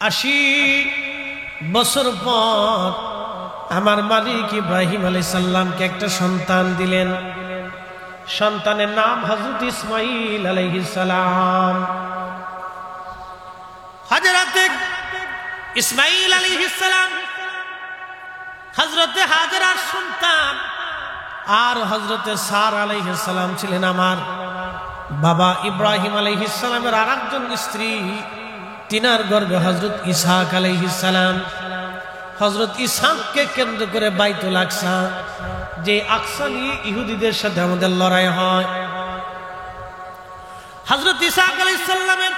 80 বছর পর আমার মালিক ইব্রাহিম আলাইহিস সালামকে একটা সন্তান দিলেন। সন্তানের নাম হযরত ইসমাঈল আলাইহিস সালাম। হযরত ইসমাঈল আলাইহিস সালাম হযরত হাজরার সন্তান, আর হযরত সারা আলাইহিস সালাম ছিলেন আমার বাবা ইব্রাহিম আলাইহিস সালামের আরেকজন স্ত্রী। তিনার গর্ভে হযরত ইসহাক আলাইহিস সালাম। হযরত ইসহাককে কেন্দ্র করে বাইতুল আকসা, যে আকসা নিয়ে ইহুদিদের সাথে আমাদের লড়াই হয়। হযরত ইসহাক আলাইহিস সালামের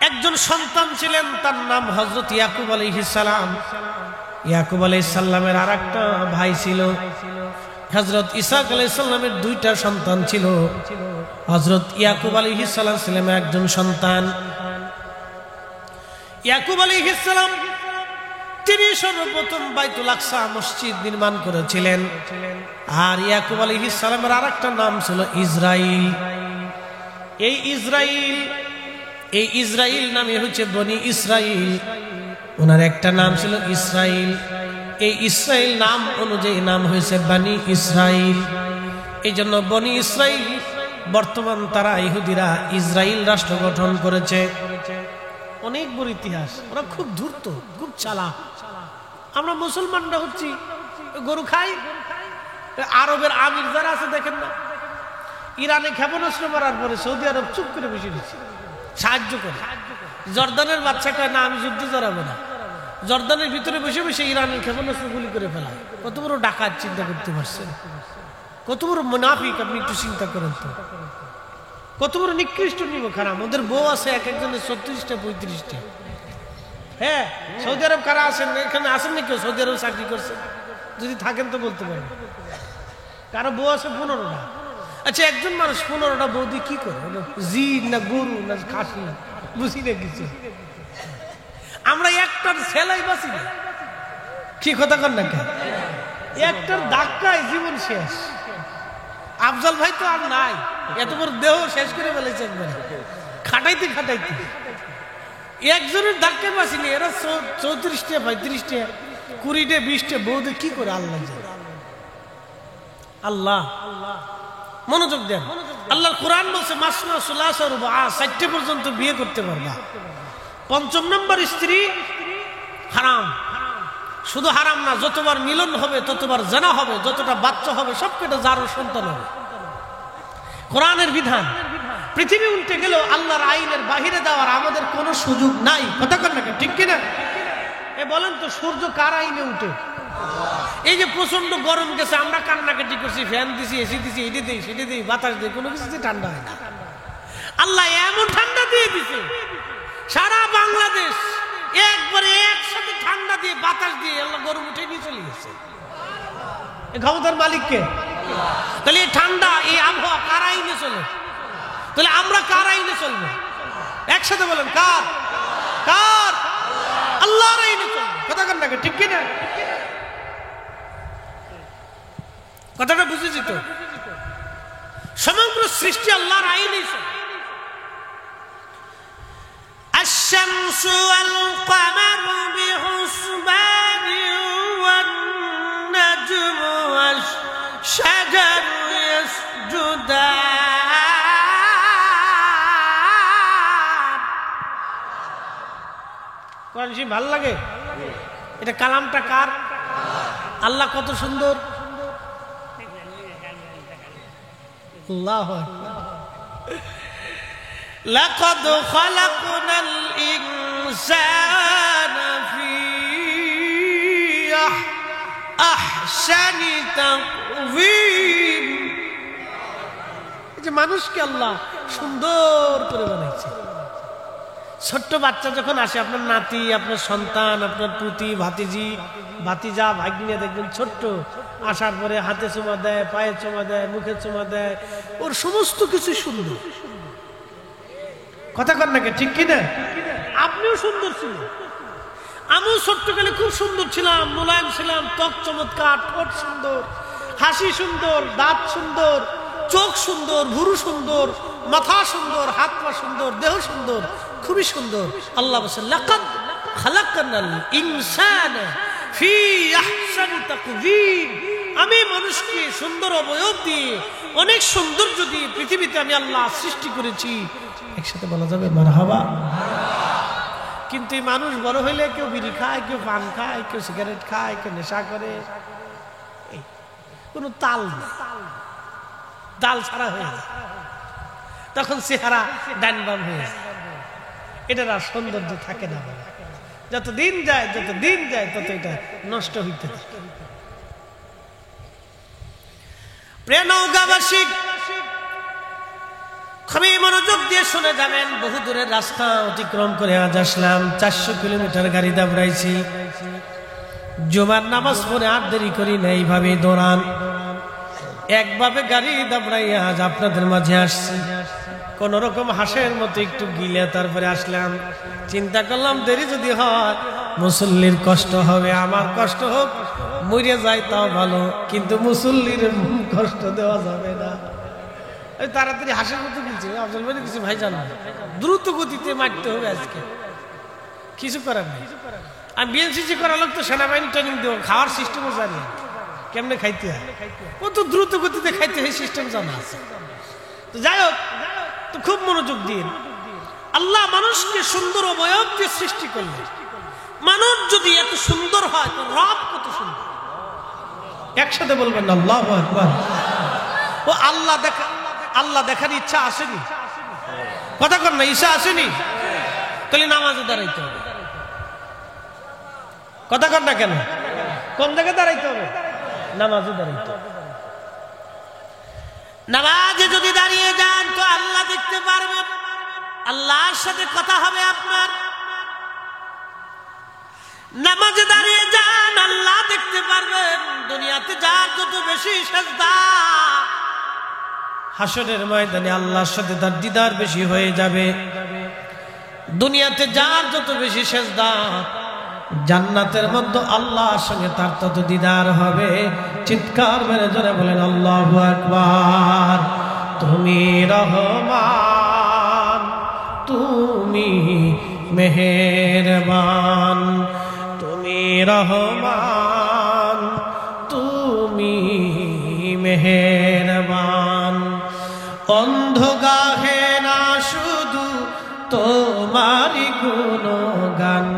একজন সন্তান ছিলেন, তার নাম হযরত ইয়াকুব আলাইহিস সালাম। ইয়াকুব আলাইহিস সালামের আরেকটা ভাই ছিল। হযরত ইসহাক আলাইহিস সালামের দুইটা সন্তান ছিল। হযরত ইয়াকুব আলাইহিস সালাম ছিলেন একজন সন্তান। ইয়াকুব আলাইহিস সালাম তিনি সর্বপ্রথম বাইতুল আকসা মসজিদ নির্মাণ করেছিলেন। আর ইয়াকুব আলাইহিস সালামের আরেকটা নাম ছিল ইসরাইল। এই ইসরাইল নামে হচ্ছে বনি ইসরাইল। ওনার একটা নাম ছিল ইসরাইল। এই ইসরাইল নাম অনুযায়ী নাম হয়েছে বনি ইসরাইল। এই জন্য বনি ইসরাইল বর্তমান তারা ইহুদিরা ইসরাইল রাষ্ট্র গঠন করেছে। অনেক বড় ইতিহাস। ওরা খুব ধূর্ত, খুব চালাক। আমরা মুসলমানরা হচ্ছি গরু খাই। আরবের আমির যারা আছে দেখেন না, ইরানে ক্ষেপণাস্ত্র মারার পরে সৌদি আরব চুপ করে বসে দিচ্ছে, সাহায্য করে। জর্দানের বাচ্চা কয় না আমি যুদ্ধে জড়াবো না। জর্দানের ভিতরে বসে বসে ইরানের ক্ষেপণাস্ত্র গুলি করে ফেলায়। কত বড় ডাকাত চিন্তা করতে পারছেন? কত বড় মুনাফিক আপনি একটু চিন্তা করেন তো। কত বড় নিকৃষ্ট নিব খারাপ। ওদের বউ আছে এক একজনের 36টা 35টা। হ্যাঁ, সৌদি আরব কারা আছেন? এখানে আসেন নাকি সৌদি আরব চাকরি করছেন? যদি থাকেন তো বলতে পারেন। কারো বউ আছে 15টা। আচ্ছা, একজন মানুষ 15টা বউ দিয়ে কি করে? জিন না গরু না খাসি বুঝি না কিছু। আমরা একটার সেলাই বাঁচি না। কি কথা কর না কেন? একটার ধাক্কায় জীবন শেষ। আফজল ভাই তো আর নাই, এত বড় দেহ শেষ করে ফেলেছে একবার খাটাইতে খাটাইতে। একজনের ধাক্কায় বাঁচিনি। এরা 34টা 35টা 20টা 20টা বউদের কি করে? আল্লাহ আল্লাহ মনোযোগ দেন। আল্লাহর কোরআন বলছে মাসনা সুলাসা রুবা 60 পর্যন্ত বিয়ে করতে পারবা। 5ম নম্বর স্ত্রী হারাম। শুধু হারাম না, যতবার মিলন হবে ততবার জানা হবে, যতটা বাচ্চা হবে সবকটা যার সন্তান হবে। কোরআনের বিধান। পৃথিবী উল্টে গেলেও আল্লাহর আইনের বাহিরে দেওয়ার আমাদের কোনো সুযোগ নাই। কথা কন না, ঠিক কিনা? এ বলেন তো, সূর্য কার আইনে উঠে? এই যে প্রচন্ড গরম গেছে, আমরা কান্নাকাটি করছি, ফ্যান দিছি, এসি দিছি, এটি দিই সেটি দিই, বাতাস দিই, কোনো কিছুতে ঠান্ডা হয় না। আল্লাহ এমন ঠান্ডা দিয়ে দিছে, সারা বাংলাদেশ একবারে একসাথে ঠান্ডা দিয়ে বাতাস দিয়ে আল্লাহ গরম উঠে নিয়ে চলে গেছে। ক্ষমতার মালিককে। তাহলে এই ঠান্ডা, এই আবহাওয়া কার আইনে চলে? তাহলে আমরা কার আইনে চলবো? একসাথে বলেন, কার? কার? আল্লাহর আইনে চলবো। কথা কন না, ঠিক কিনা? কথাটা বুঝেছি তো? সমগ্র সৃষ্টি আল্লাহর আইনে চলে। الشمس والقمر بحسبان والنجم والشجر يسجدان। কোরআন শরীফ ভালো লাগে? এটা কালামটা কার? আল্লাহ কত সুন্দর। আল্লাহু আকবার। لقد خلقنا الإنسان في أحسن تقويم। এই যে মানুষকে আল্লাহ সুন্দর করে বানাইছে। ছোট্ট বাচ্চা যখন আসে, আপনার নাতি, আপনার সন্তান, আপনার পুতি, ভাতিজি, ভাতিজা, ভাগ্নে, দেখবেন ছোট্ট আসার পরে হাতে চুমা দেয়, পায়ে চুমা দেয়, মুখে চুমা দেয়। ওর সমস্ত কিছু সুন্দর। কথা কর নাকি, ঠিক কিনা? আপনিও সুন্দর ছিলেন, আমিও ছোট্টকালে খুব সুন্দর ছিলাম, মোলায়েম ছিলাম, ত্বক চমৎকার, ঠোঁট সুন্দর, হাসি সুন্দর, দাঁত সুন্দর, চোখ সুন্দর, ভুরু সুন্দর, মাথা সুন্দর, হাত পা সুন্দর, দেহ সুন্দর, খুবই সুন্দর। আল্লাহ বলেন লাকাদ খালাকনাল ইনসানা ফি আহসানি তাকওয়িম, আমি মানুষকে সুন্দর অবয়ব দিয়ে, অনেক সৌন্দর্য দিয়ে পৃথিবীতে আমি আল্লাহ সৃষ্টি করেছি। একসাথে বলা যাবে মারহাবা। কিন্তু এই মানুষ বড় হইলে কেউ বিড়ি খায়, কেউ পান খায়, কেউ সিগারেট খায়, কেউ নেশা করে, কোনো তাল নেই, তাল ছাড়া হয়ে যায়, তখন চেহারা ডান বাম হয়ে যায়, এটার আর সৌন্দর্য থাকে না। যত দিন যায় তত এটা নষ্ট হইতে থাকে। প্রিয় নওগাঁবাসী, খুবই মনোযোগ দিয়ে শুনে যাবেন। বহু দূরের রাস্তা অতিক্রম করে আজ আসলাম, 400 কিলোমিটার গাড়ি দাবড়াইছি। জুমার নামাজ পড়ে আর দেরি করি না, এইভাবে দৌড়ান একভাবে গাড়ি দাবড়াইয়া আজ আপনাদের মাঝে আসছি। কোন রকম হাঁসের মতো একটু গিলে তারপরে আসলাম। চিন্তা করলাম দেরি যদি হয় মুসল্লির কষ্ট হবে, আমার কষ্ট হোক, মরে যায় তাও ভালো, কিন্তু মুসল্লির কষ্ট দেওয়া যাবে না। ওই তাড়াতাড়ি হাঁসের মতো গিলছে আফজল ভাই, কিছু ভাই জানো দ্রুত গতিতে মারতে হবে, আজকে কিছু করার নেই। আমি বিএনসিসি করা লোক, তো সেনাবাহিনী ট্রেনিং দেবো, খাওয়ার সিস্টেমও জানি কেমনে খাইতে হয়, কত দ্রুত গতিতে খাইতে হয় সিস্টেম জানা আছে। তো যাই হোক, তো খুব মনোযোগ দিন। আল্লাহ মানুষকে সুন্দর অবয়ব দিয়ে সৃষ্টি করলেন। মানুষ যদি এত সুন্দর হয় তো রব কত সুন্দর। একসাথে বলবেন আল্লাহু আকবার। ও আল্লাহ দেখার ইচ্ছা আসেনি? কথা কর না, ইচ্ছা আসেনি? তাহলে নামাজে দাঁড়াইতে হবে। কথা কর না কেন? কোন জায়গায় দাঁড়াইতে হবে? নামাজে দাঁড়াইতে হবে। নামাজে যদি দাঁড়িয়ে যান তো আল্লাহ দেখতে পারবেন, আল্লাহর সাথে কথা হবে আপনার। নামাজে দাঁড়িয়ে যান, আল্লাহ দেখতে পারবেন। দুনিয়াতে যার যত বেশি সিজদা, হাসরের ময়দানে আল্লাহর সাথে তার দিদার বেশি হয়ে যাবে। দুনিয়াতে যার যত বেশি সিজদা, জান্নাতের মধ্যে আল্লাহর সঙ্গে তার তত দিদার হবে। চিৎকার মেরে জোরে বলেন আল্লাহু আকবার। তুমি রহমান, তুমি মেহেরবান, তুমি রহমান, তুমি মেহেরবান। অন্ধ গাহে না শুধু তোমারি গুণগান,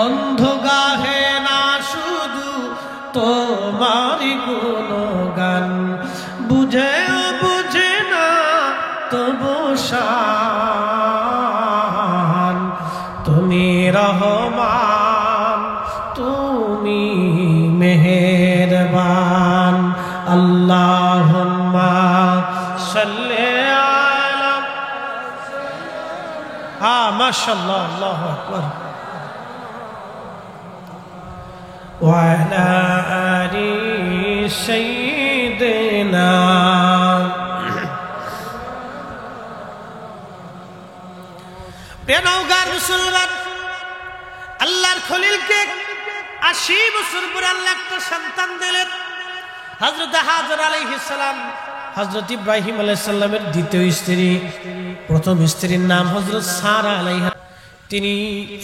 অন্ধ গাহে না শুধু তোমারি গুণগান। বুঝেও বুঝে না তবু শান, তুমি রহমান, তুমি মেহেরবান। আল্লাহুম্মা সাল্লি আলা, হ্যাঁ মাশাআল্লাহ, আল্লাহু আকবার। وعلى آل سيدنا নওগাঁর মুসলমান, আল্লাহর খলিলকে 80 বছর পরে আল্লাহ একটা সন্তান দিলেন। হযরত হাজর আলাইহিস সালাম, হযরত ইব্রাহিম আলাইহিস সালামের দ্বিতীয় স্ত্রী। প্রথম স্ত্রীর নাম হযরত সারা আলাইহা। তিনি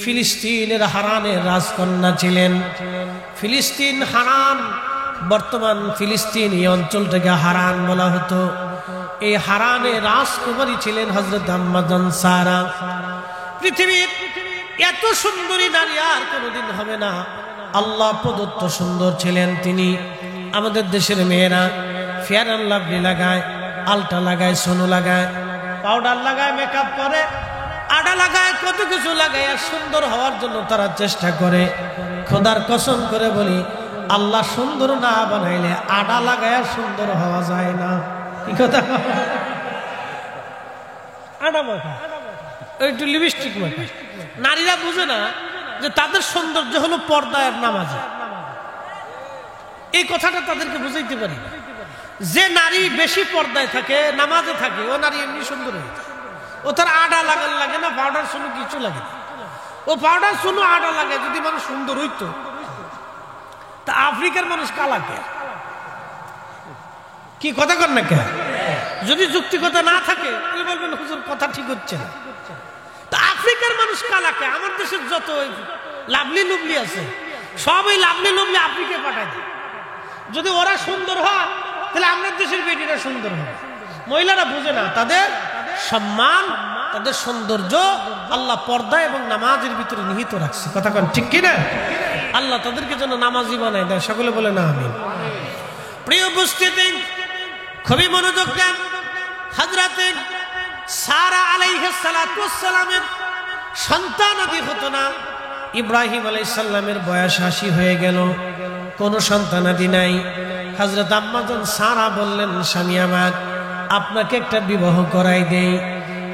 ফিলিস্তিনের হারানের রাজকন্যা ছিলেন। ফিলিস্তিন হারান, বর্তমান ফিলিস্তিন এই অঞ্চলটাকে হারান বলা হতো। এই হারানে রাজকুমারী ছিলেন হযরত আম্মা জান সারা। পৃথিবীর এত সুন্দরী নারী আর কোনোদিন হবে না। আল্লাহ প্রদত্ত সুন্দর ছিলেন তিনি। আমাদের দেশের মেয়েরা ফেয়ার অ্যান্ড লাভলি লাগায়, আলটা লাগায়, সোনো লাগায়, পাউডার লাগায়, মেকআপ করে, আডা লাগায়, কত কিছু লাগায়, আর সুন্দর হওয়ার জন্য তারা চেষ্টা করে। খোদার কসম করে বলি, আল্লাহ সুন্দর না বানাইলে আডা লাগায় সুন্দর হওয়া যায় না। কি কথা? আডা মাখা, একটু লিপস্টিক মাখা। নারীরা বুঝে না যে তাদের সৌন্দর্য হলো পর্দায় আর নামাজে। এই কথাটা তাদেরকে বুঝাইতে পারি। যে নারী বেশি পর্দায় থাকে, নামাজে থাকে, ও নারী এমনি সুন্দর হয়ে যায়। ও তার আডা লাগান লাগে না, পাউডার শুনো কিছু লাগে না। ও পাউডার শুনো আডা লাগে। যদি মানুষ সুন্দর হইতো তা আফ্রিকার মানুষ কালাকে। কি কথা কর না কে? যদি যুক্তিকতা না থাকে বলবেন হুজুর কথা ঠিক হচ্ছে না। তা আফ্রিকার মানুষ কালাকে, আমার দেশের যত লাভলি লুবলি আছে সব ওই লাভলি লুবলি আফ্রিকায় পাঠায় দেয়। যদি ওরা সুন্দর হয় তাহলে আমাদের দেশের বেটিরা সুন্দর হয়। মহিলারা বুঝে না, তাদের সম্মান, তাদের সৌন্দর্য আল্লাহ পর্দা এবং নামাজের ভিতরে নিহিত রাখছে। কথা কন ঠিক কিনা? আল্লাহ তাদেরকে যেন নামাজি বানায় দেয়। সকলে বলে না আমিন। প্রিয় উপস্থিতি, খুবই মনোযোগ দেন। হযরতে সারা আলাইহিস সালাতু ওয়াস সালামের সন্তান আদি হতো না। ইব্রাহিম আলাইহিস সালামের বয়স ৮০ হয়ে গেল, কোনো সন্তানাদি নাই। হযরত আম্মাজান সারা বললেন, স্বামী আমার, আপনাকে একটা বিবাহ করাই দেই।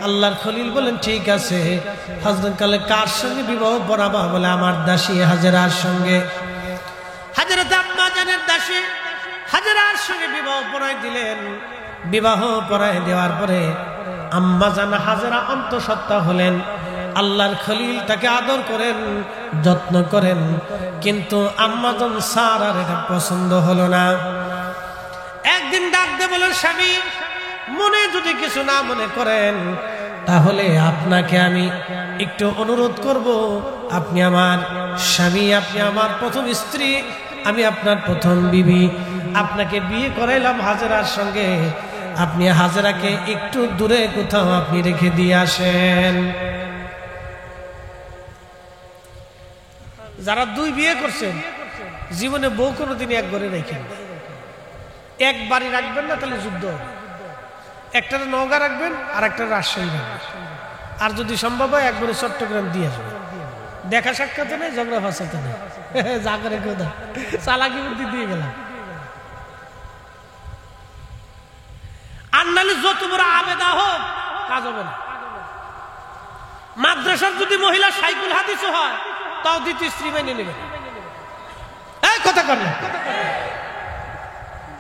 আল্লাহর খলিল বলেন, ঠিক আছে। হযরত কালে কার সঙ্গে বিবাহ পড়াবা? বলে আমার দাসী হাজেরার সঙ্গে। হযরত আম্মাজানের দাসী হাজেরার সঙ্গে বিবাহ পড়াই দিলেন। বিবাহ পড়াই দেওয়ার পরে আম্মাজান হাজেরা অন্তঃসত্ত্বা হলেন। আল্লাহর খলিল তাকে আদর করেন, যত্ন করেন, কিন্তু আম্মাজান সারার এটা পছন্দ হলো না। একদিন ডাক দিয়ে বলেন, স্বামী, মনে যদি কিছু না মনে করেন তাহলে আপনাকে আমি একটু অনুরোধ করব। আপনি আমার স্বামী, আপনি আমার প্রথম স্ত্রী, আমি আপনার প্রথম বিবি। আপনাকে বিয়ে করাইলাম হাজেরার সঙ্গে, আপনি হাজেরাকে একটু দূরে কোথাও আপনি রেখে দিয়ে আসেন। যারা দুই বিয়ে করছেন জীবনে বউ কোনোদিন এক ঘরে রেখেন, এক বাড়ি রাখবেন না, তাহলে যুদ্ধ হবে। একটা নওগাঁ রাখবেন আর একটা রাজশাহী রাখবেন, আর যদি সম্ভব হয় একবারে চট্টগ্রাম দিয়ে আসবেন। দেখা সাক্ষাৎ নেই, ঝগড়া ফাঁসাতে নেই, যা করে কোথা চালাকি বুদ্ধি দিয়ে গেলাম। আর নাহলে যত বড় আবেদা হোক কাজ হবে না। মাদ্রাসার যদি মহিলা সাইকুল হাদিসও হয় তাও দ্বিতীয় স্ত্রী মেনে নেবে। এই কথা কর না।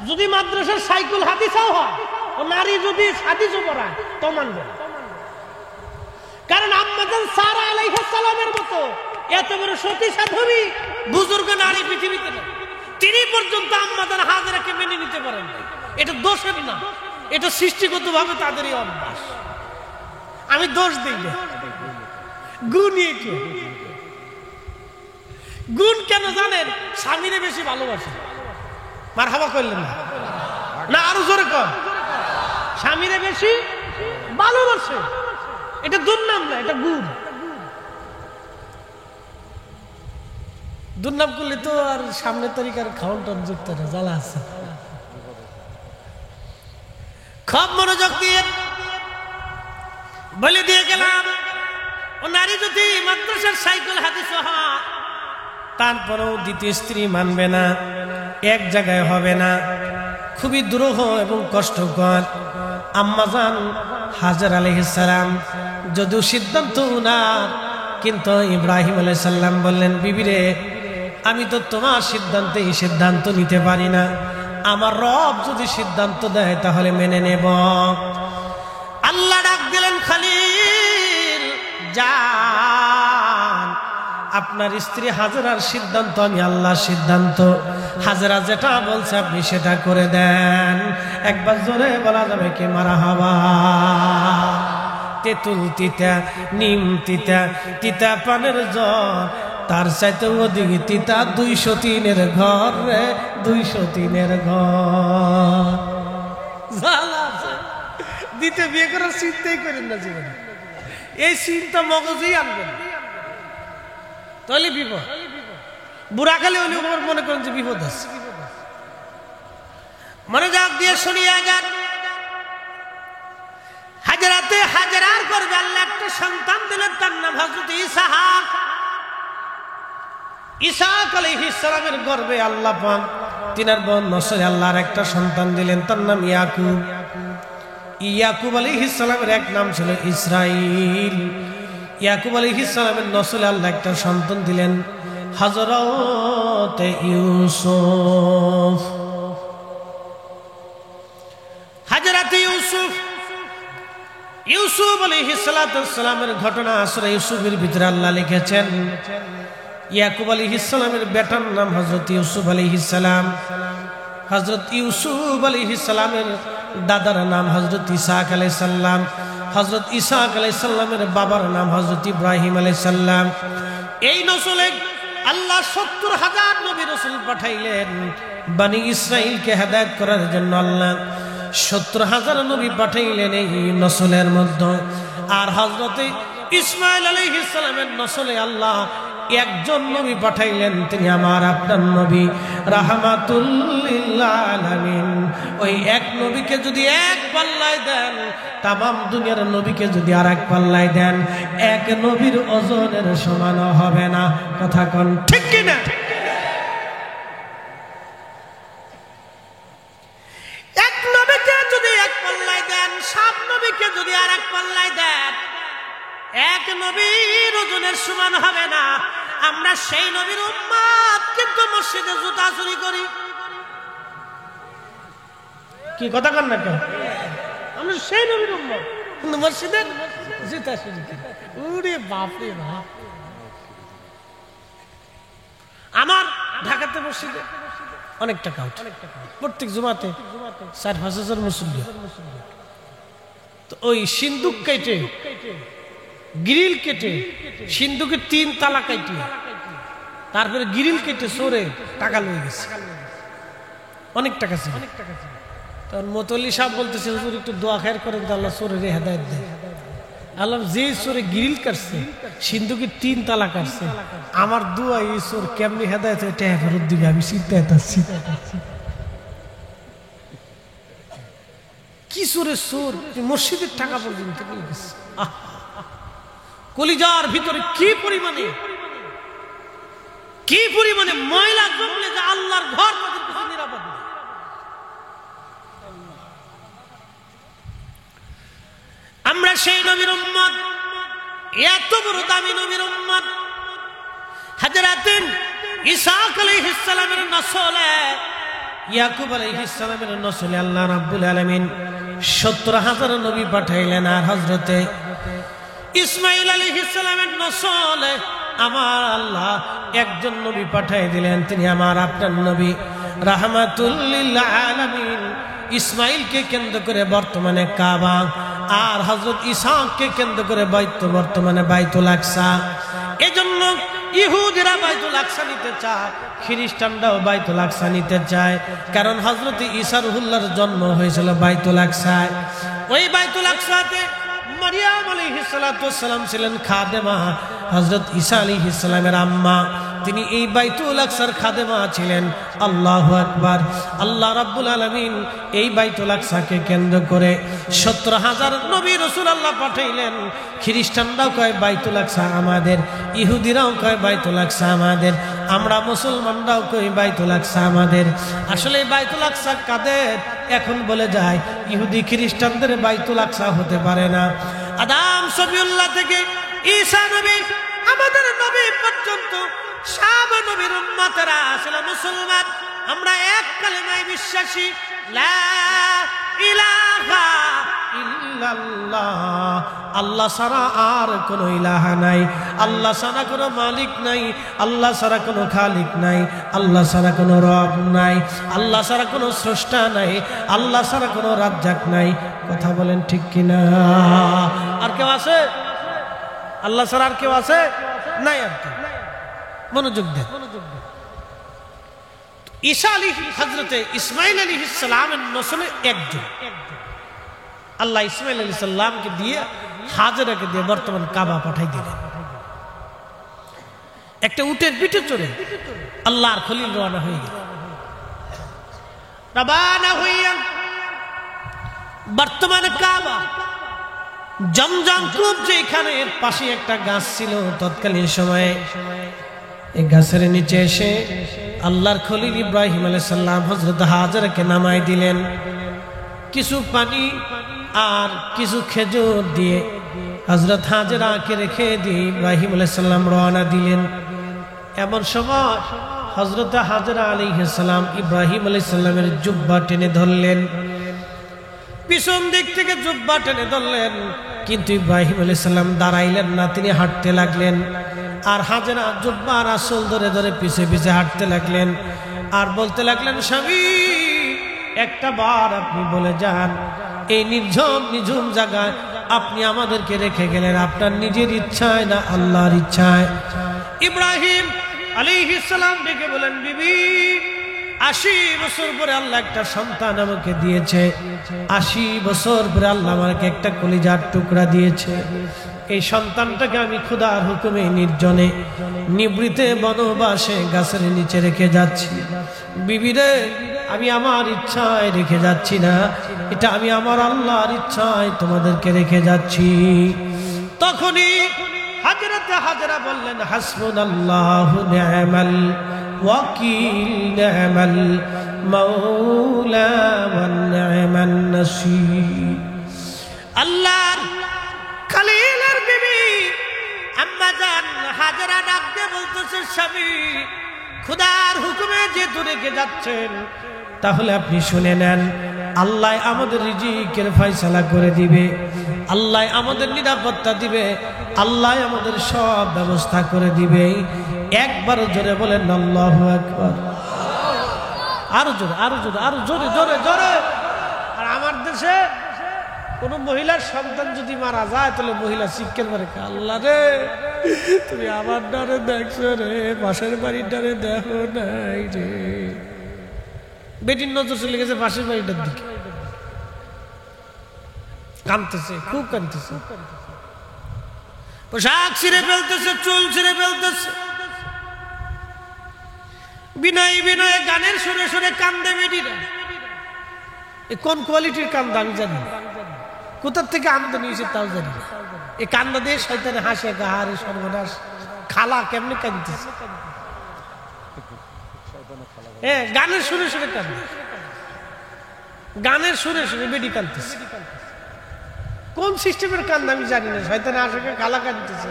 যদি মাদ্রাসার সাইকুল হাদিসও হয় ও নারী যদি হাদিসও পড়ায় তো মানবে না। কারণ আম্মাজান সারা আলাইহিস সালামের মতো এত বড় সতী সাধ্বী বুজুর্গ নারী পৃথিবীতে নেই। তিনি পর্যন্ত আম্মাজান হাজেরাকে মেনে নিতে পারেন না। এটা দোষের না, এটা সৃষ্টিগতভাবে তাদেরই অভ্যাস। আমি দোষ দিই না, গুণ গুণ কেন জানেন? স্বামীরে বেশি ভালোবাসে। মারহাবা করলেন না? না আরো জোরে কর। স্বামীরে বেশি ভালোবাসে, এটা দুর্নাম না, এটা গুণ। দুর্নাম করলে তো আর সামনে তরিকার খাওয়ান টান যুক্ত না, জ্বালা আছে। খুব মনোযোগ দিয়ে বলে দিয়ে গেলাম, ও নারী যদি মাদ্রাসার সাইকুল হাদিস হয় তারপরেও দ্বিতীয় স্ত্রী মানবে না, এক জায়গায় হবে না। খুবই দুরূহ এবং কষ্টকর। আম্মাজান হাজেরা আলাইহিস সালাম যদিও সিদ্ধান্ত উনার, কিন্তু ইব্রাহিম আলাইহিস সালাম বললেন, বিবিরে, আমি তো তোমার সিদ্ধান্তে সিদ্ধান্ত নিতে পারি না। আমার রব যদি সিদ্ধান্ত দেয় তাহলে মেনে নেব। আল্লাহ ডাক দিলেন, খলিল যান, আপনার স্ত্রী হাজেরার সিদ্ধান্ত আমি আল্লাহর সিদ্ধান্ত। হাজেরা যেটা বলছে আপনি সেটা করে দেন। একবার জোরে বলা যাবে কি মারহাবা? তেঁতুল তিতা, নিম তিতা, তিতা পানের জ্বর, তার চাইতে ওদিকে তিতা 203-এর ঘর রে, 203-এর ঘর। দিতে বিয়ে করার চিন্তাই করেন না জীবনে, এই চিন্তা মগজেই আনবেন, তাহলে বিপদ। বুড়া খালে হলে মনে করেন যে বিপদ আছে। মনোযোগ দিয়ে শুনিয়া যান। হাজেরাতে হাজেরার গর্ভে আল্লাহ একটা সন্তান দিলেন, তার নাম হযরত ইসহাক। ইসহাক আলাইহিস সালামের গর্ভে আল্লাহ পাক তিনার বোন নসরে আল্লাহর একটা সন্তান দিলেন, তার নাম ইয়াকুব। ইয়াকুব আলাইহিস সালামের এক নাম ছিল ইসরাইল। ইয়াকুব আলাইহিস সালামের নসলে আল্লাহ একটা সন্তান দিলেন, হযরত ইউসুফ। হযরত ইউসুফ আলাইহিস সালামের ঘটনা সূরা ইউসুফের ভিতরে আল্লাহ লিখেছেন। ইয়াকুব আলাইহিস সালামের বেটার নাম হযরত ইউসুফ আলাইহিস সালাম। হযরত ইউসুফ আলাইহিস সালামের দাদার নাম হযরত ইসহাক আলাইহিস সালাম। হযরত ইসহাক আলাইহিস সালামের বাবার নাম হযরত ইব্রাহিম আলাইহিস সালাম। এই নসলে আল্লাহ ৭০,০০০ নবী রাসূল পাঠাইলেন বনি ইসরাইলকে হেদায়েত করার জন্য। আল্লাহ ৭০,০০০ নবী পাঠাইলেন এই নসলের মধ্যে। আর হযরত ইসমাঈল আলাইহিস সালামের নসলে আল্লাহ একজন নবী পাঠাইলেন, তিনি আমার আপনার নবী রাহমাতুল লিল আলামিন। ওই এক নবীকে যদি এক পাল্লায় দেন, তামাম দুনিয়ার নবীকে যদি আর এক পাল্লায় দেন, এক নবীর ওজনের সমান হবে না। কথা কোন ঠিক কিনা? এক নবীকে যদি এক পাল্লায় দেন, সব নবীকে যদি আর এক পাল্লায় দেন, এক নবীর ওজনের সমান হবে না। আমরা সেই নবীর উম্মত, কিন্তু মসজিদে জুতা চুরি করি। কি কথা কন না কেন? আমরা সেই নবীর উম্মত, কিন্তু মসজিদে জুতা চুরি করি। ওরে বাপ রে বাপ! আমার ঢাকাতে মসজিদে অনেক টাকা উঠে, প্রত্যেক জুমাতে ৪-৫ হাজার মুসল্লি। তো ওই সিন্দুক কেটে, গ্রিল কেটে, সিন্ধুকে ৩ তালা কেটে, তারপরে গ্রিল কেটে চোরে টাকা লয়ে গেছে, অনেক টাকা ছিল। তখন মতলি সাহেব বলতেছে, হুজুর একটু দোয়া খায়ের করেন, আল্লাহ চোরের হেদায়েত দেয়। আল্লাহ যে চোরে গ্রিল কাটছে, সিন্ধুকে ৩ তালা কাটছে, আমার দোয়া এই চোর কেমনি হেদায়েত হয় টাকা ফেরত দিবে, আমি চিন্তায় আছি। কি চোরের চোর, মসজিদের টাকা পর্যন্ত নিয়ে গেছে। কলিজার ভিতরে কি পরিমাণে ময়লা জমলে যে আল্লাহর ঘর তাদের কাছে নিরাপদ না। আমরা সেই নবীর উম্মত, এত বড় দামি নবীর উম্মত। হযরত ইসহাক আলাইহিস সালামের নসলে, ইয়াকুব আলাইহিস সালামের নসলে আল্লাহ রাব্বুল আলামিন ৭০,০০০ নবী পাঠাইলেন। আর হযরত ইসমাঈল আলাইহিস সালামের নসলে আমার আল্লাহ একজন নবী পাঠিয়ে দিলেন, তিনি আমার আপনার নবী রাহমাতুল লিল আলামিন। ইসমাঈলকে কেন্দ্র করে বর্তমানে কাবা, আর হযরত ইসহাককে কেন্দ্র করে বর্তমানে বাইতুল আকসা। এজন্য ইহুদিরা বাইতুল আকসা নিতে চায়, খ্রিস্টানরাও বাইতুল আকসা নিতে চায়, কারণ হযরত ঈসা রুহুল্লাহর জন্ম হয়েছিল বাইতুল আকসায়। ওই বাইতুল আকসাতে মারিয়াম আলাইহিস সালাতু ওয়াস সালাম ছিলেন খাদেমা, হযরত ঈসা আলাইহিস সালামের আম্মা, তিনি এই বাইতুল আকসার খাদেমা ছিলেন। আল্লাহু আকবার! আল্লাহ রাব্বুল আলামিন এই বাইতুল আকসাকে কেন্দ্র করে ৭০,০০০ নবী রাসূল আল্লাহ পাঠাইলেন। খ্রিস্টানরাও কয় বাইতুল আকসা আমাদের, ইহুদিরাও কয় বাইতুল আকসা আমাদের, আমরা মুসলমানরাও কই বাইতুল আকসা আমাদের। আসলে বাইতুল আকসা কাদের? এখন বলে যায় ইহুদি খ্রিস্টানদের বাইতুল আকসা হতে পারে না। আদম সফিউল্লাহ থেকে ঈসা নবী, আমাদের নবী পর্যন্ত সব নবীর উম্মতেরা আসলে মুসলমান। আমরা এক কালেমায় বিশ্বাসী, লা ইলাহা ইল্লাল্লাহ, আল্লাহ ছাড়া আর কোনো ইলাহা নাই, আল্লাহ ছাড়া কোনো মালিক নাই, আল্লাহ ছাড়া কোনো খালিক নাই, আল্লাহ ছাড়া কোনো রব নাই, আল্লাহ ছাড়া কোনো স্রষ্টা নাই, আল্লাহ ছাড়া কোনো রাজ্জাক নাই। কথা বলেন ঠিক কিনা? আর কেউ আছে? আল্লাহ ছাড়া আর কেউ আছে? নাই। আর কেউ? মনোযোগ দেন। ঈসা হযরতে ইসমাঈল আলাইহিস সালামের নসলে একজন। আল্লাহ ইসমাঈল আলাইহিস সালামকে দিয়ে, হাজেরাকে দিয়ে বর্তমান কাবা পাঠাই দিলেন। একটা উটের পিঠে চড়ে আল্লাহর খলিল রওনা হয়ে গেল। রওনা হইয়া বর্তমানে কাবা, জমজম কূপ যেখানে, পাশে একটা গাছ ছিল তৎকালীন সময়ে, এই গাছের নিচে এসে আল্লাহর খলিল ইব্রাহিম আলাইহিস সালাম হযরত হাজেরাকে নামাই দিলেন। কিছু পানি আর কিছু খেজুর দিয়ে হযরত হাজেরাকে রেখে দিয়ে ইব্রাহিম আলাইহিস সালাম রওনা দিলেন। এমন সময় হযরত হাজেরা আলাইহিস সালাম ইব্রাহিম আলাইহিস সালামের জুব্বা টেনে ধরলেন, পিছন দিক থেকে জুব্বা টেনে ধরলেন, কিন্তু ইব্রাহিম আলাইহিস সালাম দাঁড়াইলেন না, তিনি হাঁটতে লাগলেন। আর হাজেরা জুব্বার আসল ধরে ধরে পিছে পিছে হাঁটতে লাগলেন, আর বলতে লাগলেন, স্বামী একটা বার আপনি বলে যান, এই নির্ঝুম জায়গায় আপনি আমাদেরকে রেখে গেলেন আপনার নিজের ইচ্ছায় না আল্লাহর ইচ্ছায়? ইব্রাহিম আলাইহিস সালাম ডেকে বলেন, বিবি 80 বছর পরে আল্লাহ একটা সন্তান আমাকে দিয়েছে, 80 বছর পরে আল্লাহ আমাকে একটা কলিজার টুকরা দিয়েছে। এই সন্তানটাকে আমি খোদার হুকুমে নির্জনে নিবৃতে বনবাসে গাছের নিচে রেখে যাচ্ছি। বিবিরে, আমি আমার ইচ্ছায় রেখে যাচ্ছি না, এটা আমি আমার আল্লাহর ইচ্ছায় তোমাদেরকে রেখে যাচ্ছি। তখনই হাজরা বললেন, হাসবুনাল্লাহু নি'মাল ওয়াকিল নি'মাল মাওলা ওয়া নি'মান নাসীর। আল্লাহর খলিলের বিবি আম্মা জান হাজরা ডাকতে বলতেছে, স্বামী খোদার হুকুমে যেহেতু রেখে যাচ্ছেন, তাহলে আপনি শুনে নেন, আল্লাহ আমাদের রিজিকের ফয়সালা করে দিবে, আল্লাহ আমাদের নিরাপত্তা দিবে, আল্লাহ আমাদের সব ব্যবস্থা করে দিবে। একবার জোরে বলেন আল্লাহু আকবার। আরো জোরে, আরো জোরে, আরো জোরে, জোরে জোরে। আর আমার দেশে কোন মহিলার সন্তান যদি মারা যায়, তাহলে মহিলা চিৎকার করে, আল্লাহ রে তুমি আমার ডারে দেখছো রে, পাশের বাড়ির ডারে দেখো নাই রে। বেটির নজর চলে গেছে পাশের বাড়িটার দিকে, কাঁদতেছে, খুব কাঁদতেছে, পোশাক ছিঁড়ে ফেলতেছে, চুল ছিঁড়ে ফেলতেছে, বিনয় বিনয়ে গানের সুরে সুরে কান্দে বেটিরা। কোন কোয়ালিটির কান্দা আমি জানি না, কোথার থেকে আমদানি হয়েছে তাও জানি না। এই কান্দা দিয়ে শয়তানে হাসে, গাহারে সর্বনাশ, খালা কেমনে কাঁদতেছে, গানের সুরে সুরে কান্দে, গানের সুরে সুরে বেটি কাঁদতেছে। কোন সিস্টেমের কান্দা আমি জানি না, শয়তানে আশাকে খালা কাঁদতেছে।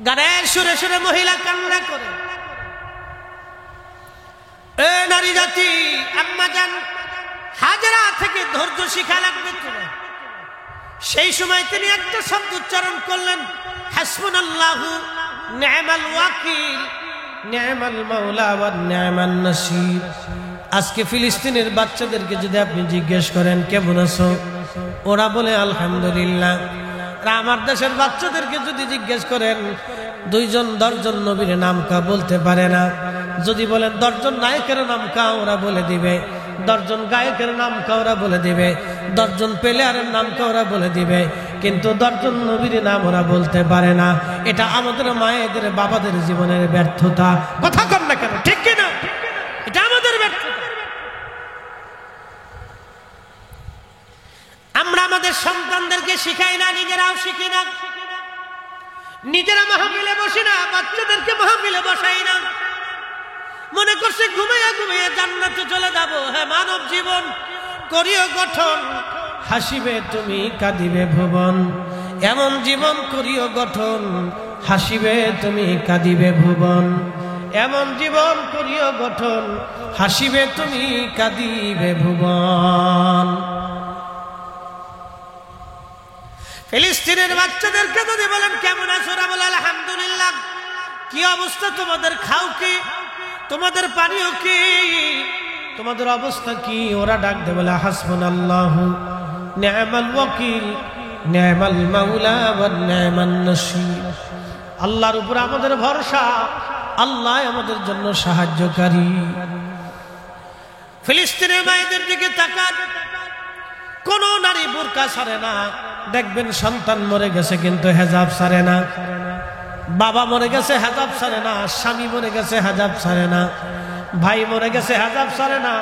গানের সুরে সুরে মহিলা কান্না করে। এ নারী জাতি, আম্মা জান হাজরা থেকে ধৈর্য শিখা লাগবে তোমার। সেই সময় তিনি একটা শব্দ উচ্চারণ করলেন, হাসবুনাল্লাহু নি'মাল ওয়াকিল নি'মাল মাওলা ওয়া নি'মান নাসীর। আজকে ফিলিস্তিনের বাচ্চাদেরকে যদি আপনি জিজ্ঞেস করেন কেমন আছো, ওরা বলে আলহামদুলিল্লাহ। আমার দেশের বাচ্চাদেরকে যদি জিজ্ঞেস করেন, 2 জন 10 জন নবীর নাম কা বলতে পারে না। যদি বলেন 10 জন নায়কের নাম কা, ওরা বলে দিবে। 10 জন গায়কের নাম কা ওরা বলে দিবে। 10 জন প্লেয়ারের নাম কা ওরা বলে দিবে, কিন্তু 10 জন নবীর নাম ওরা বলতে পারে না। এটা আমাদের মায়েদের বাবাদের জীবনের ব্যর্থতা। কথা কর না কেন, ঠিক কিনা? এটা আমাদের ব্যর্থতা। আমরা আমাদের সন্তানদেরকে শিখাই না, নিজেরাও শিখি না, নিজেরা মাহফিলে বসি না, বাচ্চাদেরকে মাহফিলে বসাই না। মনে করছে ঘুমাইয়া ঘুমাইয়া জান্নাতে চলে যাব। হ্যাঁ, মানব জীবন করিও গঠন, হাসিবে তুমি কাঁদিবে ভুবন। এমন জীবন করিও গঠন, হাসিবে তুমি কাঁদিবে ভুবন। এমন জীবন করিও গঠন, হাসিবে তুমি কাঁদিবে ভুবন। ফিলিস্তিনের বাচ্চাদেরকে যদি বলেন কেমন আছো, ওরা বলে আলহামদুলিল্লাহ। কি অবস্থা তোমাদের? খাও কি? তোমাদের পানীয় কি? তোমাদের অবস্থা কি? ওরা ডাক দে বলে হাসবুনাল্লাহু নি'মাল ওয়াকিল নি'মাল মাওলা ওয়া নি'মান নাসীর। আল্লাহর উপর আমাদের ভরসা, আল্লাহ আমাদের জন্য সাহায্যকারী। ফিলিস্তিনের মায়েদের দিকে তাকান, কোন নারী বোরকা ছাড়ে না। দেখবেন সন্তান মরে গেছে কিন্তু হেজাব ছাড়ে না, বাবা মরে গেছে হেজাব ছাড়ে না, স্বামী মরে গেছে হেজাব ছাড়ে না, ভাই মরে গেছে হেজাব ছাড়ে না,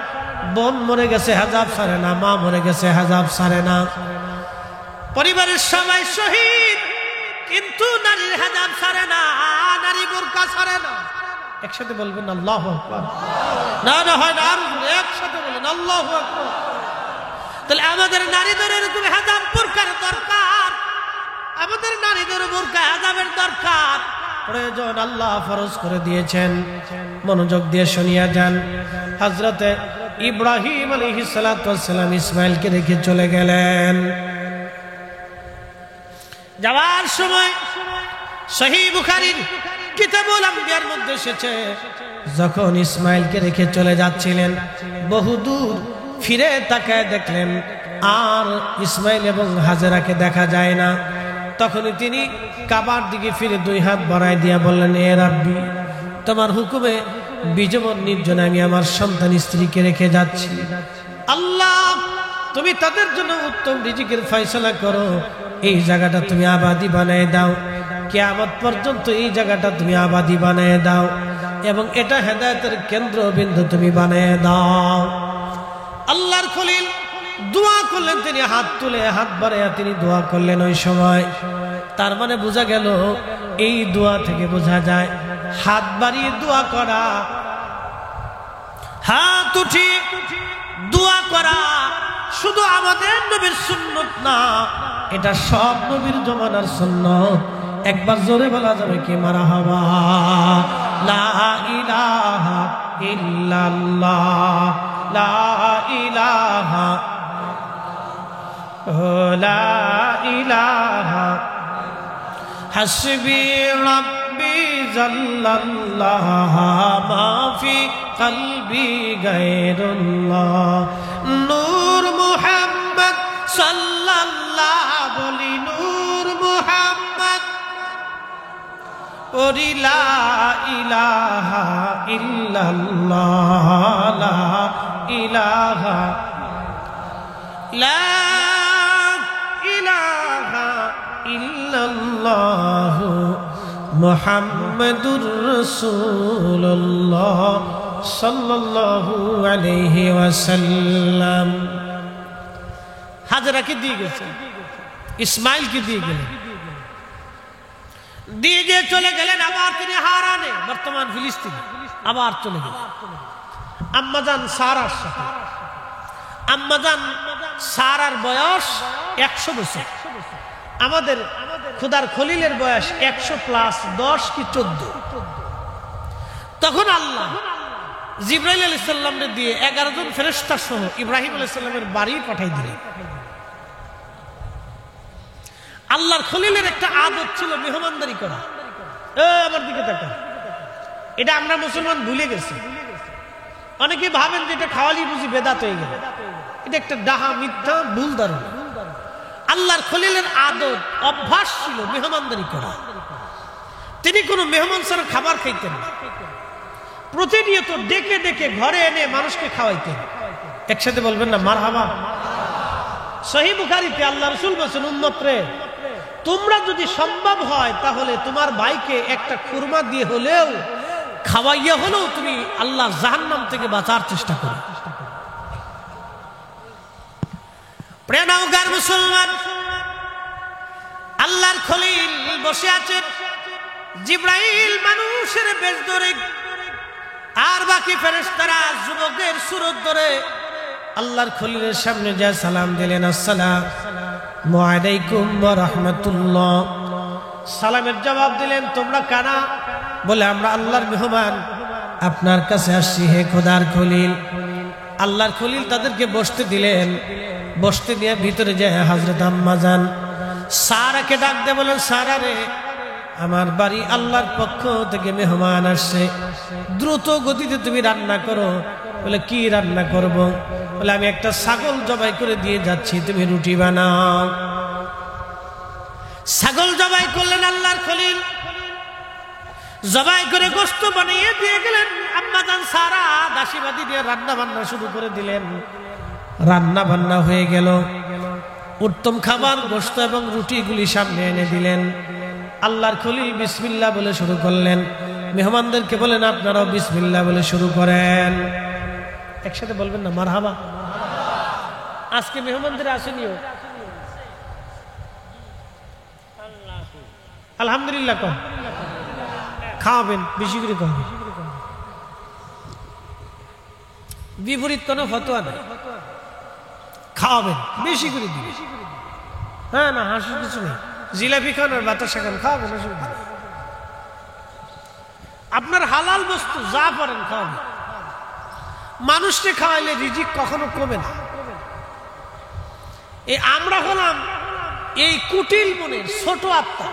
বোন মরে গেছে হেজাব ছাড়ে না, মা মরে গেছে হেজাব ছাড়ে না। পরিবারের সবাই শহীদ, কিন্তু নারীর হেজাব ছাড়ে না, নারী বোরকা ছাড়ে না। একসাথে বলবেন আল্লাহু আকবার। না না হয় না, একসাথে বলেন আল্লাহু আকবার। তাহলে আমাদের নারীদের এরকম হেজাব বোরকার দরকার, আমাদের নারীদের বোরকা হেজাবের দরকার, প্রয়োজন। আল্লাহ ফরজ করে দিয়েছেন। মনোযোগ দিয়ে শুনিয়া যান। হযরতে ইব্রাহিম আলাইহিস সালাতু ওয়াস সালাম ইসমাঈলকে রেখে চলে গেলেন। যাওয়ার সময় সহিহ বুখারীর কিতাবুল আম্বিয়ার মধ্যে এসেছে, যখন ইসমাঈলকে রেখে চলে যাচ্ছিলেন, বহুদূর ফিরে তাকায় দেখলেন আর ইসমাইল এবং হাজেরাকে দেখা যায় না। তখনই তিনি কাবার দিকে ফিরে 2 হাত বাড়ায় দিয়া বললেন, এ রাব্বি, তোমার হুকুমে বিজবন নির্জনে আমি আমার সন্তান স্ত্রীকে রেখে যাচ্ছি। আল্লাহ, তুমি তাদের জন্য উত্তম রিজিকের ফয়সালা করো। এই জায়গাটা তুমি আবাদি বানায় দাও, কিয়ামত পর্যন্ত এই জায়গাটা তুমি আবাদি বানায় দাও, এবং এটা হেদায়েতের কেন্দ্রবিন্দু তুমি বানায় দাও। আল্লাহর খলিল দোয়া করলেন, তিনি হাত তুলে হাত বাড়াইয়া তিনি দোয়া করলেন। ওই সময় তার মানে বোঝা গেল, এই দোয়া থেকে বোঝা যায় হাত বাড়িয়ে দোয়া করা, হাত উঠিয়ে দোয়া করা শুধু আমাদের নবীর সুন্নত না, এটা সব নবীর জমানার সুন্নত। একবার জোরে বলা যাবে কি মারহাবা? লা ইলাহা ইল্লাল্লাহ, লা ইলাহা, লা ইলাহা হাসবি রাব্বি জাল্লাল্লাহ মা ফি কলবি গায়রুল্লাহ। নূর মুহাম্মদ সাল্লাল্লাহ, বলি নূর মুহাম্মদ, ওরি লা ইলাহা ইল্লাল্লাহ, লা ইলাহা, লা ইলাহা ইল্লাল্লাহ মুহাম্মাদুর রাসূলুল্লাহ সাল্লাল্লাহু আলাইহি ওয়াসাল্লাম। হাজরাকে দিয়ে গেছে, ইসমাইলকে দিয়ে গেলেন, দিয়ে গিয়ে চলে গেলেন। আবার তিনি হারানে, বর্তমান ফিলিস্তিনে আবার চলে গেলেন আম্মাজান সারার সাথে। আম্মাজান সারার বয়স 100 বছর, আমাদের খুদার খলিলের বয়স 100+10 কি 14। তখন আল্লাহ জিবরাইল আলাইহিস সালামকে দিয়ে 11 জন ফেরেশতা সহ ইব্রাহিম আলাইহিস সালামের বাড়ি পাঠাই দিলেন। আল্লাহর খলিলের একটা আদত ছিল মেহমানদারি করা। আমার দিকে তাকান, এটা আমরা মুসলমান ভুলে গেছি। অনেকে ভাবেন যে এটা খাওয়ালি বুঝি বেদাত হয়ে গেল। এটা একটা ডাহা, মিথ্যা, ভুল ধারণা। আল্লাহর খলিলের আদত, অভ্যাস ছিল মেহমানদারি করা। তিনি কোনো মেহমান ছাড়া খাবার খাইতেন না। প্রতিনিয়ত ডেকে ডেকে ঘরে এনে মানুষকে খাওয়াইতেন। একসাথে বলবেন না মারহাবা? সহিহ বুখারীতে আল্লাহ রাসূল বলেছেন, উম্মতরে, তোমরা যদি সম্ভব হয় তাহলে তোমার ভাইকে একটা খুরমা দিয়ে হলেও, খাওয়াইয়া হলেও তুমি আল্লাহর জাহান্নাম থেকে বাঁচার চেষ্টা করো। প্রিয় মুসলমান, আল্লাহর খলিল বসে আছেন, জিবরাইল মানুষের বেশ ধরে, আর বাকি ফেরেশতারা যুবকের সুরত ধরে আল্লাহর খলিলের সামনে যা সালাম দিলেন, আসসালামু আলাইকুম ওয়া রাহমাতুল্লাহ। সালামের জবাব দিলেন, তোমরা কারা? বলে, আমরা আল্লাহর মেহমান, আপনার কাছে আসছি হে খোদার খলিল। আল্লাহর খলিল তাদেরকে বসতে দিলেন। বসতে দিয়ে ভিতরে যায় হযরত আম্মাজান সারাকে ডাক দিয়ে বলেন, সারা রে, আমার বাড়ি আল্লাহর পক্ষ থেকে মেহমান আসছে, দ্রুত গতিতে তুমি রান্না করো। বলে, কি রান্না করব? বলে, আমি একটা ছাগল জবাই করে দিয়ে যাচ্ছি, তুমি রুটি বানাও। ছাগল জবাই করলেন আল্লাহর খলিল, জবাই করে গোশত বানিয়ে দিয়ে গেলেন। আম্মাজান সারা দাসীবাদী দিয়ে রান্না বান্না শুরু করে দিলেন। রান্না বান্না হয়ে গেল, উত্তম খাবার গোশত এবং রুটিগুলি সামনে এনে দিলেন। আল্লাহর খলিল বিসমিল্লাহ বলে শুরু করলেন। মেহমানদেরকে বলেন, আপনারাও বিসমিল্লাহ বলে শুরু করেন। একসাথে বলবেন না মারহাবা? আজকে মেহমানদের আসেনিও, আলহামদুলিল্লাহ কম খাওয়াবেন, বেশি করে খাওয়াবেন। বিপরীত কোনো ফতোয়া নাই, খাওয়াবেন, বেশি করে দিবেন। হ্যাঁ, না হাসির কিছু নেই। জিলাপি খান আর বাতাসা খান, খাওয়াবেন, অসুবিধা নেই। আপনার হালাল বস্তু যা পারেন খাওয়াবেন। মানুষকে খাওয়াইলে রিজিক কখনো কমে না। এই আমরা হলাম এই কুটিল মনের ছোট আত্মা।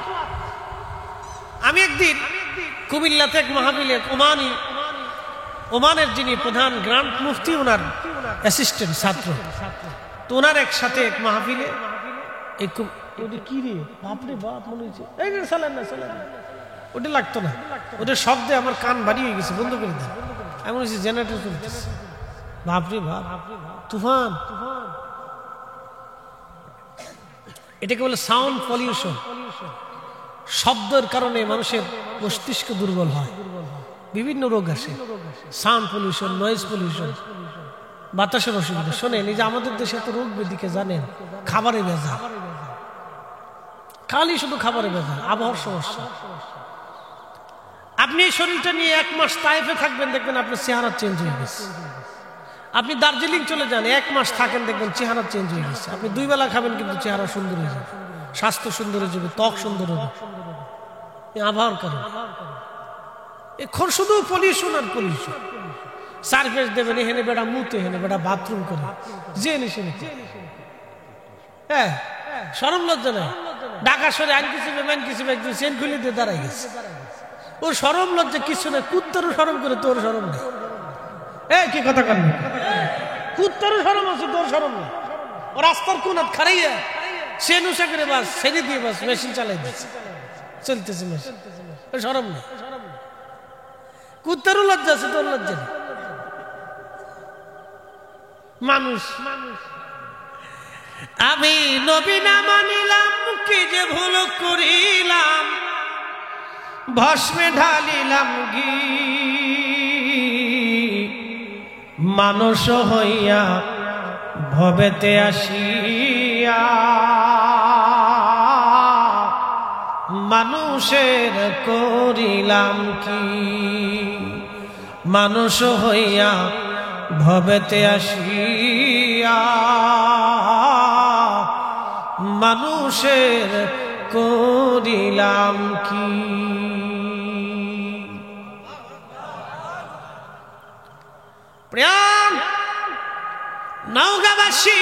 আমি একদিন কুমিল্লাতে এক মাহফিলে ওমানের যিনি প্রধান গ্রান্ড মুফতি, ওনার অ্যাসিস্ট্যান্ট ছাত্র, তো ওনার একসাথে এক মাহফিলে কি রে বাপরে বাপ মনে হয়েছে ওটা লাগতো না, ওটার শব্দে আমার কান বাড়িয়ে গেছে, বন্ধ করে দেয়। আমি বলছি জেনারেটর চলতেছে, বাপরে বাপ তুফান। এটাকে বলে সাউন্ড পলিউশন। শব্দের কারণে মানুষের মস্তিষ্ক দুর্বল হয়, বিভিন্ন রোগ আসে। সাউন্ড পলিউশন, নয়েজ পলিউশন, বাতাসের অসুবিধা। শোনেন, এই যে আমাদের দেশে এত রোগ ব্যাধিকে জানেন, খাবারে ভেজাল, খালি শুধু খাবারে ভেজাল, আবহাওয়ার সমস্যা। আপনি এই শরীরটা নিয়ে 1 মাস তাইফে থাকবেন, দেখবেন আপনার চেহারা চেঞ্জ হয়ে গেছে। আপনি দার্জিলিং চলে যান, 1 মাস থাকেন, দেখবেন চেহারা চেঞ্জ হয়ে গেছে। আপনি 2 বেলা খাবেন, কিন্তু চেহারা সুন্দর হয়ে যাবে, স্বাস্থ্য সুন্দর হয়ে যাবে, ত্বক সুন্দর হবে। আবহাওয়ার কারণ এখন শুধু পলিউশন আর পলিউশন। সার্ভিস দেবেন, এখানে বেটা মুতে, এখানে বেটা বাথরুম করে, জেনে শুনে। হ্যাঁ, শরম লজ্জা নাই। ঢাকা শহরে আইন কিছু ম্যান কিছু একজন চেন খুলে দিয়ে দাঁড়াই গেছে। ওর শরম লজ্জা কিছু না, কুত্তারও শরম করে, তোর শরম নেই। কি কথা কেন? কুত্তারও শরম আছে, তোর শরম নেই। ও রাস্তার কোন খারাইয়া সে নুসা করে বাস ছেড়ে দিয়ে বাস মেশিন চালাই দিচ্ছে, চলতেছে মেশিন, শরম নেই। কুত্তারও লজ্জা আছে, তোর লজ্জা নেই। মানুষ আমি নবী না মানিলাম, কি যে ভুল করিলাম, ভস্মে ঢালিলাম ঘি, মানুষ হইয়া ভবেতে আসিয়া, মানুষের করিলাম কি, মানুষ হইয়া ভবেতে আসিয়া, মানুষের করিলাম কি। প্রিয় নওগাঁবাসী,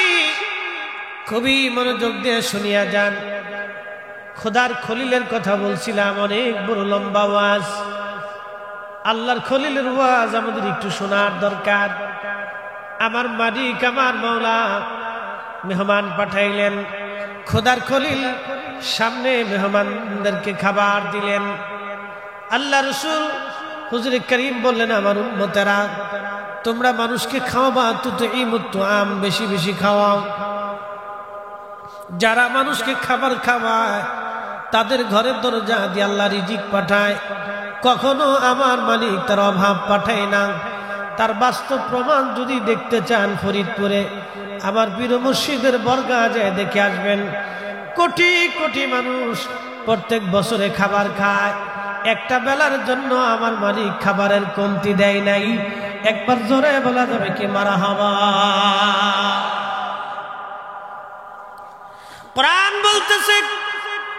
খুবই মনোযোগ দিয়ে শুনিয়া যান। খোদার খলিলের কথা বলছিলাম, অনেক বড় লম্বা ওয়াজ। আল্লাহর খলিলের ওয়াজ আমাদের একটু শোনার দরকার। আমার মালিক, আমার মাওলা মেহমান পাঠাইলেন। খোদার খলিল সামনে মেহমানদেরকে খাবার দিলেন। আল্লাহ রসুল হুজুরে করিম বললেন, আমার উম্মতেরা, তোমরা মানুষকে খাওয়াবা, তুতঈমুত তুআম, বেশি বেশি খাওয়াও। যারা মানুষকে খাবার খাওয়ায়, তাদের ঘরের দরজা দিয়ে আল্লাহ রিজিক পাঠায়। কখনো আমার মালিক তার অভাব পাঠায় না। তার বাস্তব প্রমাণ যদি দেখতে চান, ফরিদপুরে আমার পীর মুর্শিদের বর্গা যায় দেখে আসবেন। কোটি কোটি মানুষ প্রত্যেক বছরে খাবার খায়। একটা বেলার জন্য আমার মালিক খাবারের কমতি দেয় নাই। একবার জোরে বলা যাবে কি মারহাবা? কোরআন বলতেছে,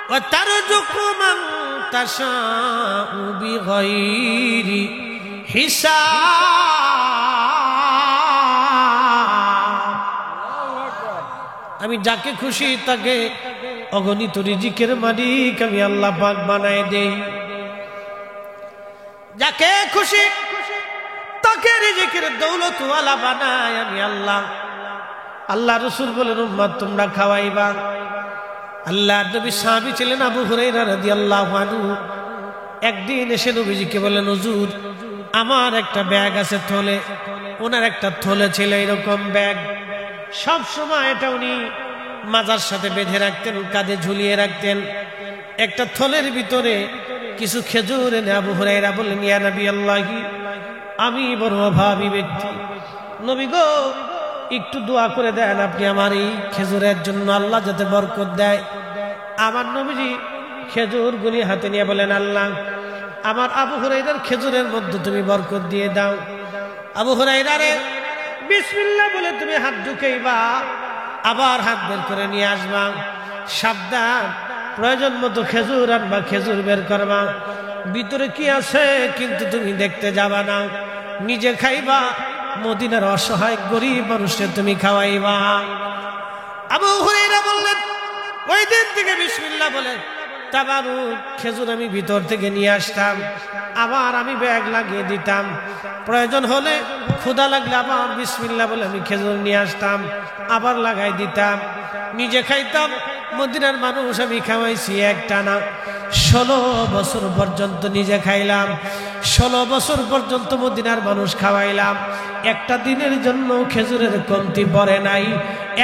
ওয়া তারযুকু মান তাশাউ বিগাইরি হিসাব। আমি যাকে খুশি তাকে অগণিত রিজিকের মালিক আমি আল্লাহ পাক বানায় দেই। যাকে খুশি তাকে রিজিকের দৌলতওয়ালা বানায় আমি আল্লাহ। আল্লাহ রাসূল বলেন, উম্মত তোমরা খাওয়াইবা। আল্লাহর নবী সাহাবী ছিলেন আবু হুরায়রা রাদিয়াল্লাহু আনহু। একদিন এসে নবীজিকে বলেন, হুজুর আমার একটা ব্যাগ আছে থলে। ওনার একটা থলে ছিল এরকম ব্যাগ, সব সময় এটা উনি মাজার সাথে বেঁধে রাখতেন, কাঁধে ঝুলিয়ে রাখতেন। একটা থলের ভিতরে কিছু খেজুর এনে আবু হুরায়রা বললেন, ইয়া নবী আল্লাহি, আমি বড় অভাবী ব্যক্তি, নবী গো একটু দোয়া করে দেন আপনি আমার এই খেজুরের জন্য, আল্লাহ যাতে বরকত দেয়। আমার নবীজি খেজুরগুলি হাতে নিয়ে বলেন, আল্লাহ আমার আবু হুরায়রার খেজুরের মধ্যে তুমি বরকত দিয়ে দাও। আবু হুরায়রা রে বিসমিল্লাহ বলে তুমি হাত ঢুকাইবা, আবার হাত বের করে নিয়ে আসবা। সাবধান, প্রয়োজন মতো খেজুর আনবা, খেজুর বের করবা। ভিতরে কি আছে কিন্তু তুমি দেখতে যাবা না, নিজে খাইবা, মদিনার অসহায় গরিব মানুষকে তুমি খাওয়াইবা। আবু হুরায়রা বললেন, ওই দিন থেকে বিসমিল্লাহ বলে তাবারুক খেজুর আমি ভিতর থেকে নিয়ে আসতাম, আবার আমি ব্যাগ লাগিয়ে দিতাম। প্রয়োজন হলে ক্ষুধা লাগলে আবার বিসমিল্লাহ বলে আমি খেজুর নিয়ে আসতাম, আবার লাগাই দিতাম, নিজে খাইতাম। মদিনার মানুষ আমি খাওয়াইছি একটানা 16 বছর পর্যন্ত নিজে খাইলাম, 16 বছর পর্যন্ত মদিনার মানুষ খাওয়াইলাম। একটা দিনের জন্য খেজুরের কমতি পড়ে নাই।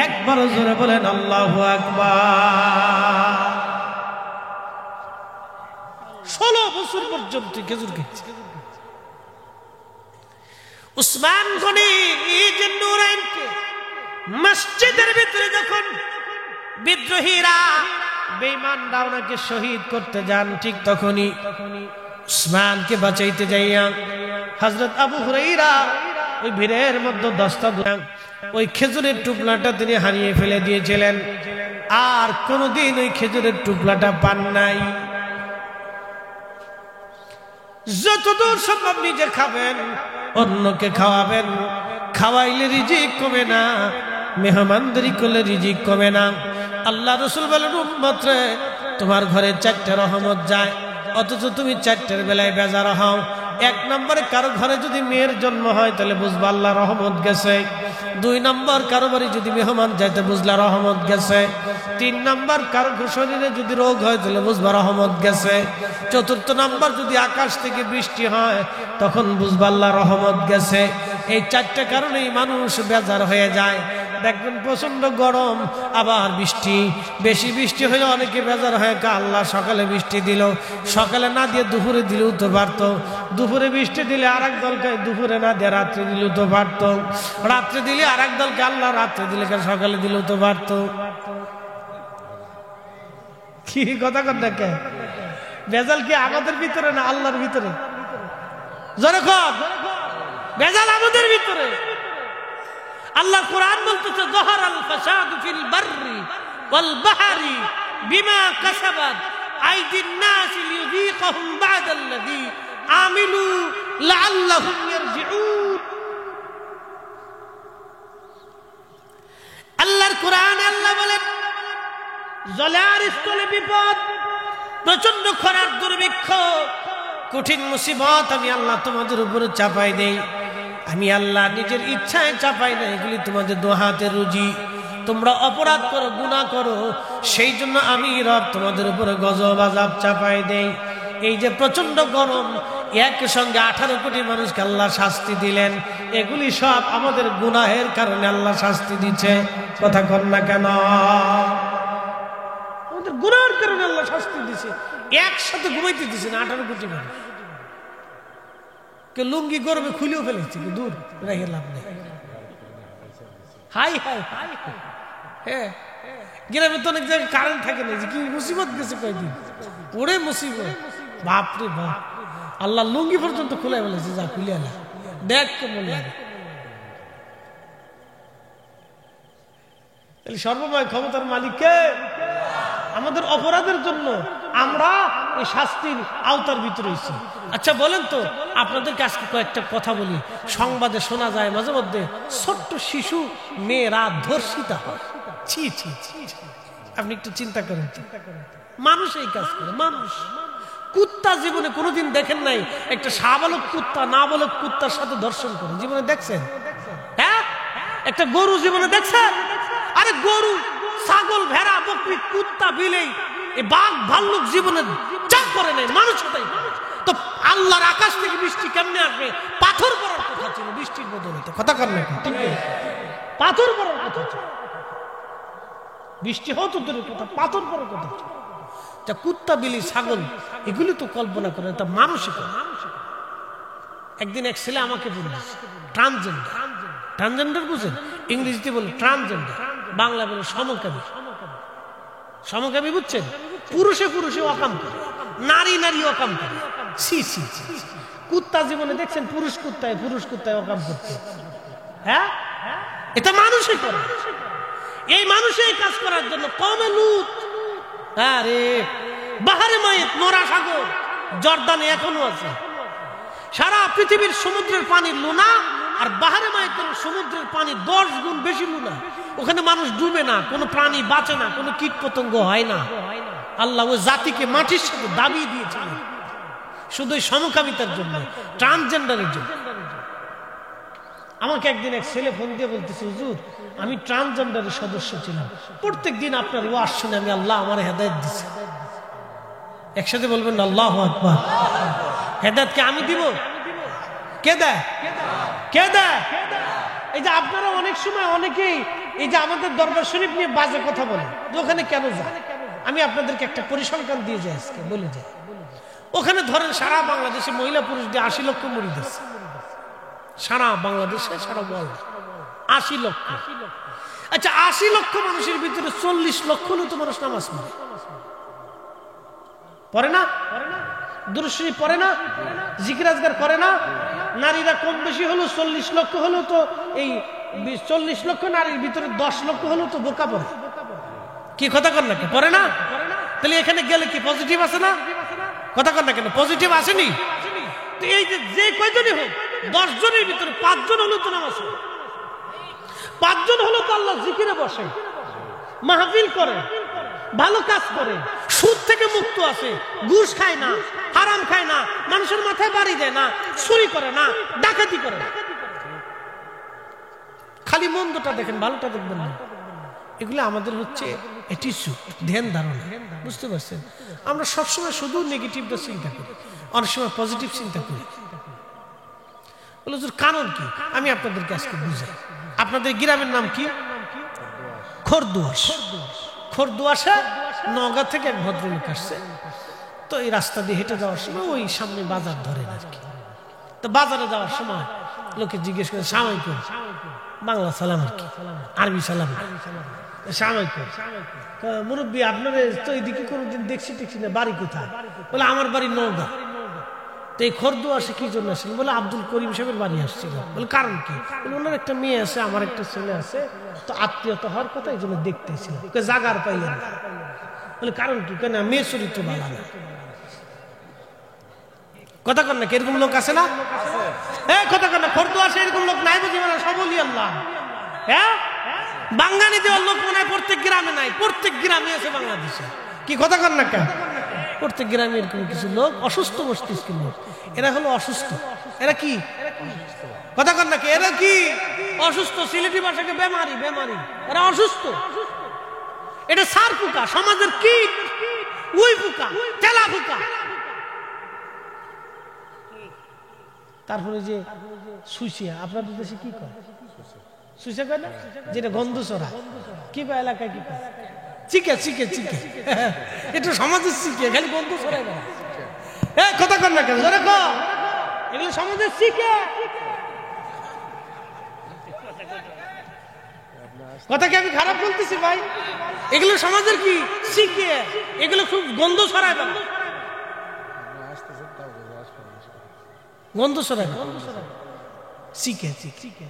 একবার জোরে বলেন আল্লাহু আকবার। 16 বছর পর্যন্ত খেজুর খেয়েছি। উসমান গনি নুরাইনকে মসজিদের ভিতরে যখন বিদ্রোহীরা বেঈমানরা ওনাকে শহীদ করতে যান, ঠিক তখনই উসমানকে বাঁচাইতে যাইয়া হযরত আবু হুরায়রা ওই ভিড়ের মধ্যে দস্তা দুরাং ওই খেজুরের টুকরাটা তিনি হারিয়ে ফেলে দিয়েছিলেন, আর কোনোদিন ওই খেজুরের টুকরাটা পান নাই। যতদূর সম্ভব নিজে খাবেন, অন্যকে খাওয়াবেন। খাওয়াইলে রিজিক কমে না, মেহমানদারি করলে রিজিক কমে না। আল্লাহ রাসূল বলেন, উম্মত রে, তোমার ঘরে 4টে রহমত যায়, অথচ তুমি 4টের বেলায় বেজার হও। 1 নম্বরে কারো ঘরে যদি মেয়ের জন্ম হয় তাহলে বুঝবা আল্লাহ রহমত গেছে। 2 নম্বর কারো বাড়ি যদি মেহমান যাইতে বুঝলা রহমত গেছে। 3 নম্বর কারো শরীরে যদি রোগ হয় তাহলে বুঝবা রহমত গেছে। 4র্থ নম্বর যদি আকাশ থেকে বৃষ্টি হয় তখন বুঝবা আল্লাহ রহমত গেছে। এই 4টে কারণেই মানুষ বেজার হয়ে যায়। দেখবেন প্রচন্ড গরম, আবার বৃষ্টি, বেশি বৃষ্টি হলে অনেকে বেজার হয়ে আল্লাহ সকালে বৃষ্টি দিল, সকালে না দিয়ে দুপুরে দিলেও তো পারতো। দুপুরে বৃষ্টি দিলে আর এক দলকে, দুপুরে না দিয়ে রাত্রে দিলেও তো পারতো। রাত্রে দিলে আর এক দলকে আল্লাহ রাত্রে দিলে সকালে দিলেও তো পারতো। কি কথা দেখে বেজাল কি আমাদের ভিতরে না আল্লাহর ভিতরে? জোরে কর, বেজাল আমাদের ভিতরে। আল্লাহ কোরআন বলতেছে, যাহারাল ফাসাদু ফিল বাররি ওয়াল বাহরি বিমা কাসাবাত আইদিন নাস লিয়ুযীকাহুম বা'দাল্লাযী আমিলু লাআল্লাহুম ইয়ারজিউন। আল্লাহর কোরআন আল্লাহ বলেন, জলার স্থলে বিপদ, প্রচন্ড খরার দুর্ভিক্ষ, কঠিন মুসিবত আমি আল্লাহ তোমাদের উপরে চাপাই দেই। আমি আল্লাহ নিজের ইচ্ছায় চাপাই না, এগুলি তোমাদের দোহাতের রুজি। তোমরা অপরাধ করো, গুনাহ করো, সেই জন্য আমি রব তোমাদের উপরে গজব আযাব চাপাই দেই। এই যে প্রচন্ড গরম, একই সঙ্গে 18 কোটি মানুষকে আল্লাহ শাস্তি দিলেন, এগুলি সব আমাদের গুনাহের কারণে আল্লাহ শাস্তি দিচ্ছে। কথা কর না কেন? আমাদের গুনাহের কারণে আল্লাহ শাস্তি দিচ্ছে। একসাথে ঘুমাইতে দিচ্ছে না 18 কোটি মানুষ। কে লুঙ্গি গরমে খুলেও ফেলেছে, দূর রেখে লাভ নেই। হাই হাই হাই, হ্যাঁ, গ্রামে তো অনেক জায়গায় কারেন্ট থাকে না, যে কি মুসিবত গেছে কয়েকদিন, ওরে মুসিবত, বাপরে বাপ। আল্লাহ লুঙ্গি পর্যন্ত খুলে ফেলেছে, যা খুলে আলা দেখ কেমন লাগে। সর্বময় ক্ষমতার মালিক কে? আমাদের অপরাধের জন্য আমরা এই শাস্তির আওতার ভিতরে রয়েছি। আচ্ছা বলেন তো, আপনাদেরকে আজকে কয়েকটা কথা বলি। সংবাদে শোনা যায় মাঝে মধ্যে ছোট্ট শিশু মেয়েরা ধর্ষিতা হয়। ছি ছি ছি, আপনি একটু চিন্তা করেন তো, মানুষ এই কাজ করে। মানুষ, কুত্তা জীবনে কোনোদিন দেখেন নাই একটা সাবালক কুত্তা নাবালক কুত্তার সাথে ধর্ষণ করে? জীবনে দেখছেন? হ্যাঁ, একটা গরু জীবনে দেখছেন? আরে গরু, ছাগল, ভেড়া, বকরি, কুত্তা, বিলেই, এই বাঘ ভাল্লুক জীবনে যা করে নেই, মানুষ তাই। তো আল্লাহর আকাশ থেকে বৃষ্টি কেমনে আসবে? পাথর পড়ার কথা ছিল বৃষ্টির বদলে। কথা কর না, ঠিক আছে? পাথর পড়ার কথা ছিল, বৃষ্টি হতো দূরের কথা, পাথর পড়ার কথা ছিল। তা কুত্তা, বিলি, ছাগল এগুলি তো কল্পনা করে, তা মানুষই করে। একদিন এক ছেলে আমাকে বলল, ট্রান্সজেন্ডার। ট্রান্সজেন্ডার বুঝেন? ইংরেজিতে বলে ট্রান্সজেন্ডার, বাংলা বলে সমকামী। সমকামী বুঝছেন? পুরুষে পুরুষে অকাম করে, নারী নারী অকাম করে। ছি ছি ছি, কুত্তা জীবনে দেখছেন পুরুষ কুত্তায় অকাম করতে? হ্যাঁ, এটা মানুষই করে। এই মানুষই কাজ করার জন্য কওমে লূত, আরে বাহারে মায়ের মরা সাগর জর্দানে এখনো আছে। সারা পৃথিবীর সমুদ্রের পানি লুনা, আর বাহারে মায়ের সমুদ্রের পানি 10 গুণ বেশি লুনা। ওখানে মানুষ ডুবে না, কোনো প্রাণী বাঁচে না, কোনো কীট পতঙ্গ হয় না। আল্লাহ ওই জাতিকে মাটির সাথে দাবিয়ে দিয়েছিলেন শুধু সমকামিতার জন্য, ট্রান্সজেন্ডারের জন্য। আমাকে একদিন এক ছেলে ফোন দিয়ে বলতেছে, হুজুর আমি ট্রান্সজেন্ডারের সদস্য ছিলাম, প্রত্যেক দিন আপনার ওয়াজ শুনে আমি আল্লাহ আমার হেদায়েত দিছে। একসাথে বলবেন আল্লাহু আকবার। হেদায়েত কে আমি দিব? কে দেয়? কে দেয়? এই যে আপনারা অনেক সময় অনেকেই এই যে আমাদের দরবার শরীফ নিয়ে বাজে কথা বলে, ওখানে কেন যায়? আমি আপনাদেরকে একটা পরিসংখ্যান দিয়ে যাই, আজকে বলে যাই। ওখানে ধরেন সারা বাংলাদেশে মহিলা পুরুষ দিয়ে 80 লক্ষ মুরিদ আছে, সারা বাংলাদেশে, সারা ওয়ার্ল্ড 80 লক্ষ। আচ্ছা 80 লক্ষ মানুষের ভিতরে 40 লক্ষ তো মানুষ নামাজ পড়ে না? দুরূদ শরীফ পড়ে না? জিকির আজকার করে না? নারীরা কম বেশি হলো 40 লক্ষ হলো, তো এই 40 লক্ষ নারীর ভিতরে 10 লক্ষ হলো তো বোরকা পরে। কি কথা কর না? পরে না? তাহলে এখানে গেলে কি পজিটিভ আছে না? কথা কর না কেন? পজিটিভ আসেনি? তো এই যে কয়জনই হোক, 10 জনের ভিতরে 5 জন হলো তো নামাজ, 5 জন হলো তো আল্লাহ জিকিরে বসে, মাহফিল করে, ভালো কাজ করে, সুদ থেকে মুক্ত আছে, ঘুষ খায় না, হারাম খায় না, মানুষের মাথায় বাড়ি দেয় না, চুরি করে না, ডাকাতি করে না। খালি মন্দটা দেখেন, ভালোটা দেখবেন না। এগুলো আমাদের হচ্ছে ধ্যান ধারণা, বুঝতে পারছেন? আমরা সবসময় শুধু নেগেটিভটা চিন্তা করি, অনেক সময় পজিটিভ চিন্তা করি। বলে কারণ কি? আমি আপনাদেরকে আজকে বুঝাই। আপনাদের গ্রামের নাম কি? খরদুয়াশ। খরদুয়াশে নওগাঁ থেকে এক ভদ্রলোক আসছে, তো এই রাস্তা দিয়ে হেঁটে যাওয়ার সময় ওই সামনে বাজার ধরেন আর কি। তো বাজারে যাওয়ার সময় লোকে জিজ্ঞেস করে সালামালাইকুম, বাংলা সালাম আর কি, আরবি সালাম, সালামালাইকুম। মুরব্বী আপনার তো এইদিকে কোনোদিন দেখছি না, বাড়ি কোথায়? বলে আমার বাড়ি নওগাঁ। তো এই খরদুয়াশে কি জন্য আসেন? বলে আব্দুল করিম সাহেবের বাড়ি আসছিল। বলে কারণ কি? বলে ওনার একটা মেয়ে আছে, আমার একটা ছেলে আছে, তো আত্মীয়তা হওয়ার কথা, এই জন্য দেখতেছিল, জাগার পাইলেন। বলে কারণ কি? কেন মেয়ে চরিত্র ভালো না। কথা কর না, এরকম লোক আছে না? হ্যাঁ কথা কর না, খরদুয়াশে এরকম লোক নাই বুঝি? মানে সবলি আল্লাহ। হ্যাঁ বাঙ্গানি দেওয়ার লোক মনে হয় প্রত্যেক গ্রামে নাই, প্রত্যেক গ্রামে আছে বাংলাদেশে। কি কথা কর না কেন? প্রত্যেক গ্রামে এরকম কিছু লোক, অসুস্থ মস্তিষ্কের লোক, এরা হলো অসুস্থ। এরা কি কথা কর না? এরা কি অসুস্থ? সিলেটি ভাষাকে বেমারি, বেমারি। এরা অসুস্থ। এটা সার পোকা, সমাজের কীট, উই পোকা, তেলা পোকা। তারপরে যে সুইসিয়া, আপনাদের দেশে কি কয়? সুইসা কয় না, যেটা গন্ধ ছড়া, কি কয় এলাকায়? কি কয়? চিকে, চিকে, চিকে। এটা সমাজের চিকে, খালি গন্ধ ছড়ায় না। কথা কর না কেন? জোরে কর। এগুলো সমাজের চিকে। কথা কি আমি খারাপ বলতেছি ভাই? এগুলো সমাজের কি চিকে, এগুলো খুব গন্ধ ছড়ায় না, গন্ধ ছড়ায় না, চিকে, চিকে।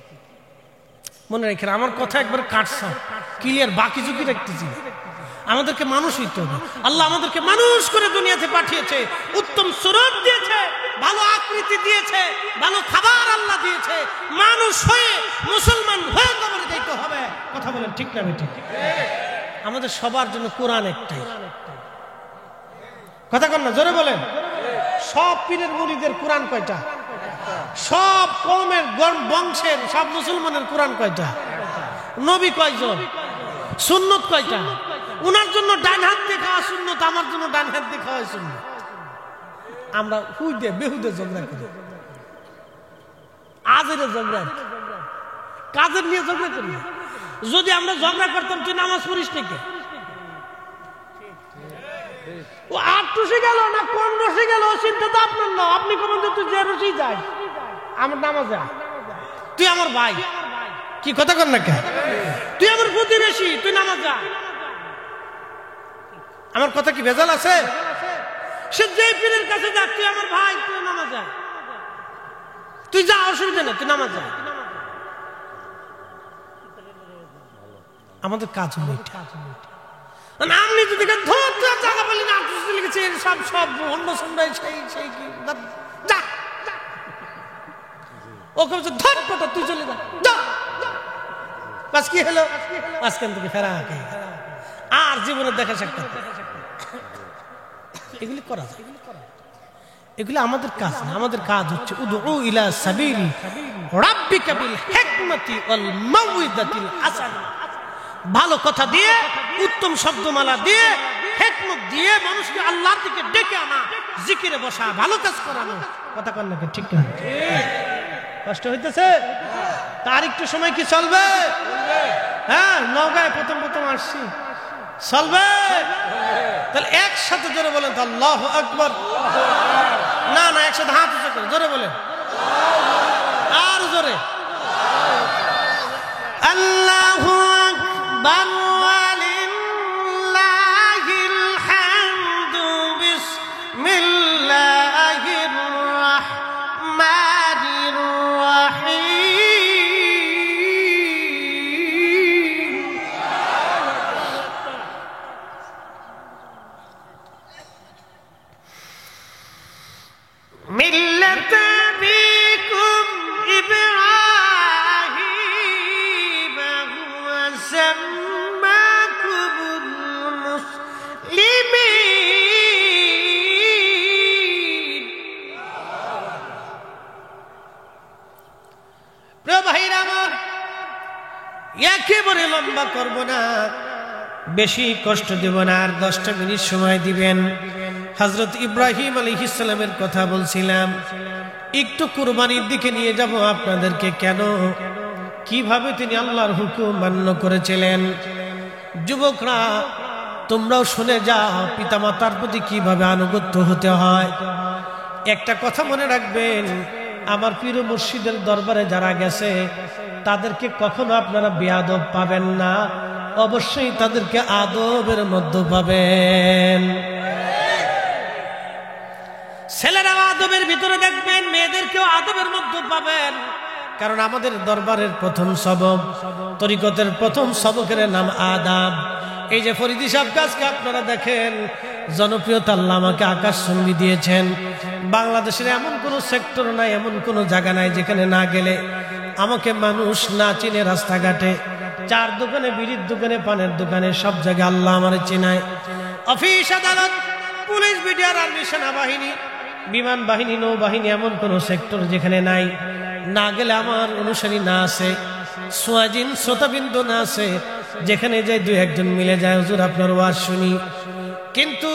মনে রেখে আমার কথা একবার কাটছা ক্লিয়ার, বাকি ঝুঁকি রাখতেছি। আমাদেরকে মানুষ হইতে হবে। আল্লাহ আমাদেরকে মানুষ করে দুনিয়াতে পাঠিয়েছে, উত্তম সুরত দিয়েছে, ভালো আকৃতি দিয়েছে, ভালো খাবার আল্লাহ দিয়েছে। মানুষ হয়ে, মুসলমান হয়ে কবরে যেতে হবে। কথা বলেন ঠিক না বেঠিক? আমাদের সবার জন্য কোরআন একটাই। কথা কন না, জোরে বলেন। সব পীরের মুরিদের কোরআন কয়টা? সব কওমের বংশের সব মুসলমানের কোরআন কয়টা? নবী কয়জন? সুন্নত কয়টা? উনার জন্য ডান হাত দিয়ে খাওয়া সুন্নত, আমার জন্য ডান হাত দিয়ে খাওয়া সুন্নত। আমরা হুইদে বেহুদে ঝগড়া করি, আজের ঝগড়া, কাজের নিয়ে ঝগড়া করি। যদি আমরা ঝগড়া করতাম, তুই নামাজ পড়িস নাকি? ও 8 রশি গেল না 15 রশি গেল, চিন্তা তো আপনার না। আপনি কোন তুই যে রশি যাই, আমার নামাজ যা, তুই আমার ভাই। কি কথা কর না কেন? তুই আমার প্রতিবেশী, তুই নামাজ যা। আমার কথা কি ভেজাল আছে? সে যে পীরের কাছে যাক, তুই আমার ভাই, তুই নামাজ যা, তুই যা, অসুবিধা না, তুই নামাজ যা। আমাদের কাজ হলো এটা। আপনি যদি জায়গা পেলি না, লিখেছে সব সব অন্য সন্ধ্যায় সেই সেই কি যা, ওকে ধর কথা, তুই চলে যা। বাস কি হলো? মাঝখান থেকে ফেরা আর জীবনের দেখা সাক্ষাৎ। এগুলি করা যায়, এগুলি আমাদের কাজ না। আমাদের কাজ হচ্ছে উদউ ইলা সাবিলি রাব্বিকা বিল হিকমাতি ওয়াল মাউইদাতিল হাসানা, ভালো কথা দিয়ে, উত্তম শব্দমালা দিয়ে, হিকমত দিয়ে মানুষকে আল্লাহর দিকে ডেকে আনা, জিকিরে বসা, ভালো কাজ করানো। কথা কন নাকি? ঠিক না? কষ্ট হইতেছে? তার একটু সময় কি চলবে? হ্যাঁ, নওগাঁয় প্রথম আসছি, চলবে? তাহলে একসাথে জোরে বলেন তো আল্লাহু আকবার। না না, একসাথে হাত উঁচু করে জোরে বলেন, আর জোরে আল্লাহু আকবার ওয়ালিল্লাহিল হামদু বিসমিল্লাহির রাহমানির রাহিম। মিল্লাত আবিকুম ইব্রাহিম হুয়া সাম্মাকুমুল মুসলিমিন। প্রিয় ভাইরা আমার, একেবারে লম্বা করব না, বেশি কষ্ট দেব না, আর 10টা মিনিট সময় দিবেন। হযরত ইব্রাহিম আলাইহিস সালামের কথা বলছিলাম, একটু কুরবানির দিকে নিয়ে যাব আপনাদেরকে। কেন, কিভাবে তিনি আল্লাহর হুকুম মান্য করেছিলেন। যুবকরা, তোমরাও শুনে যাও পিতামাতার প্রতি কিভাবে আনুগত্য হতে হয়। একটা কথা মনে রাখবেন, আমার পীর মুর্শিদের দরবারে যারা গেছে তাদেরকে কখনো আপনারা বেয়াদব পাবেন না, অবশ্যই তাদেরকে আদবের মধ্যে পাবেন। ছেলেরা আদবের ভিতরে দেখবেন, মেয়েদেরকেও আদবের মধ্যে পাবেন। কারণ আমাদের দরবারের প্রথম সবক, তরিকতের প্রথম সবকের নাম আদাব। এই যে ফরিদি সাহেব গাছকে আপনারা দেখেন, জনপ্রিয়তা আল্লাহ আমাকে আকাশচুম্বী দিয়েছেন। বাংলাদেশের এমন কোন সেক্টর নাই, এমন কোন জায়গা নাই যেখানে না গেলে আমাকে মানুষ না চিনে। রাস্তাঘাটে, চার দোকানে, বিড়ির দোকানে, পানের দোকানে, সব জায়গায় আল্লাহ আমার চেনায়। অফিস আদালত, পুলিশ, বিডিআর, আর্মি, সেনাবাহিনী, বিমান বাহিনী, নৌবাহিনী, এমন কোন সেক্টর যেখানে নাই, না গেলে আমার অনুসারী না আছে, সোয়াজিন শ্রোতাবিন্দু না আছে, যেখানে যাই দুই একজন মিলে যায়, হুজুর আপনার ওয়াজ শুনি। কিন্তু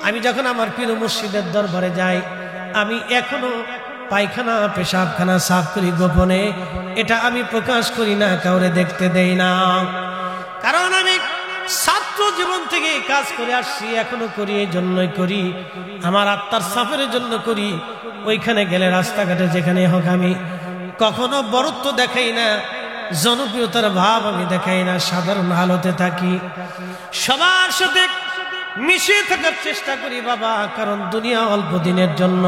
আমি যখন আমার পীর মুর্শিদের দরবারে যাই, আমি এখনো পায়খানা পেশাবখানা সাফ করি গোপনে। এটা আমি প্রকাশ করি না, কাউরে দেখতে দেই না। কারণ আমি ছাত্র জীবন থেকে কাজ করে আসছি, এখনো করি, এই জন্যই করি, আমার আত্মার সাফের জন্য করি। ওইখানে গেলে, রাস্তাঘাটে যেখানে হোক, আমি কখনো বড়ত্ব দেখাই না, জনপ্রিয়তার ভাব আমি দেখাই না, সাধারণ হালতে থাকি, সবার সাথে মিশে থাকার চেষ্টা করি বাবা। কারণ দুনিয়া অল্প দিনের জন্য,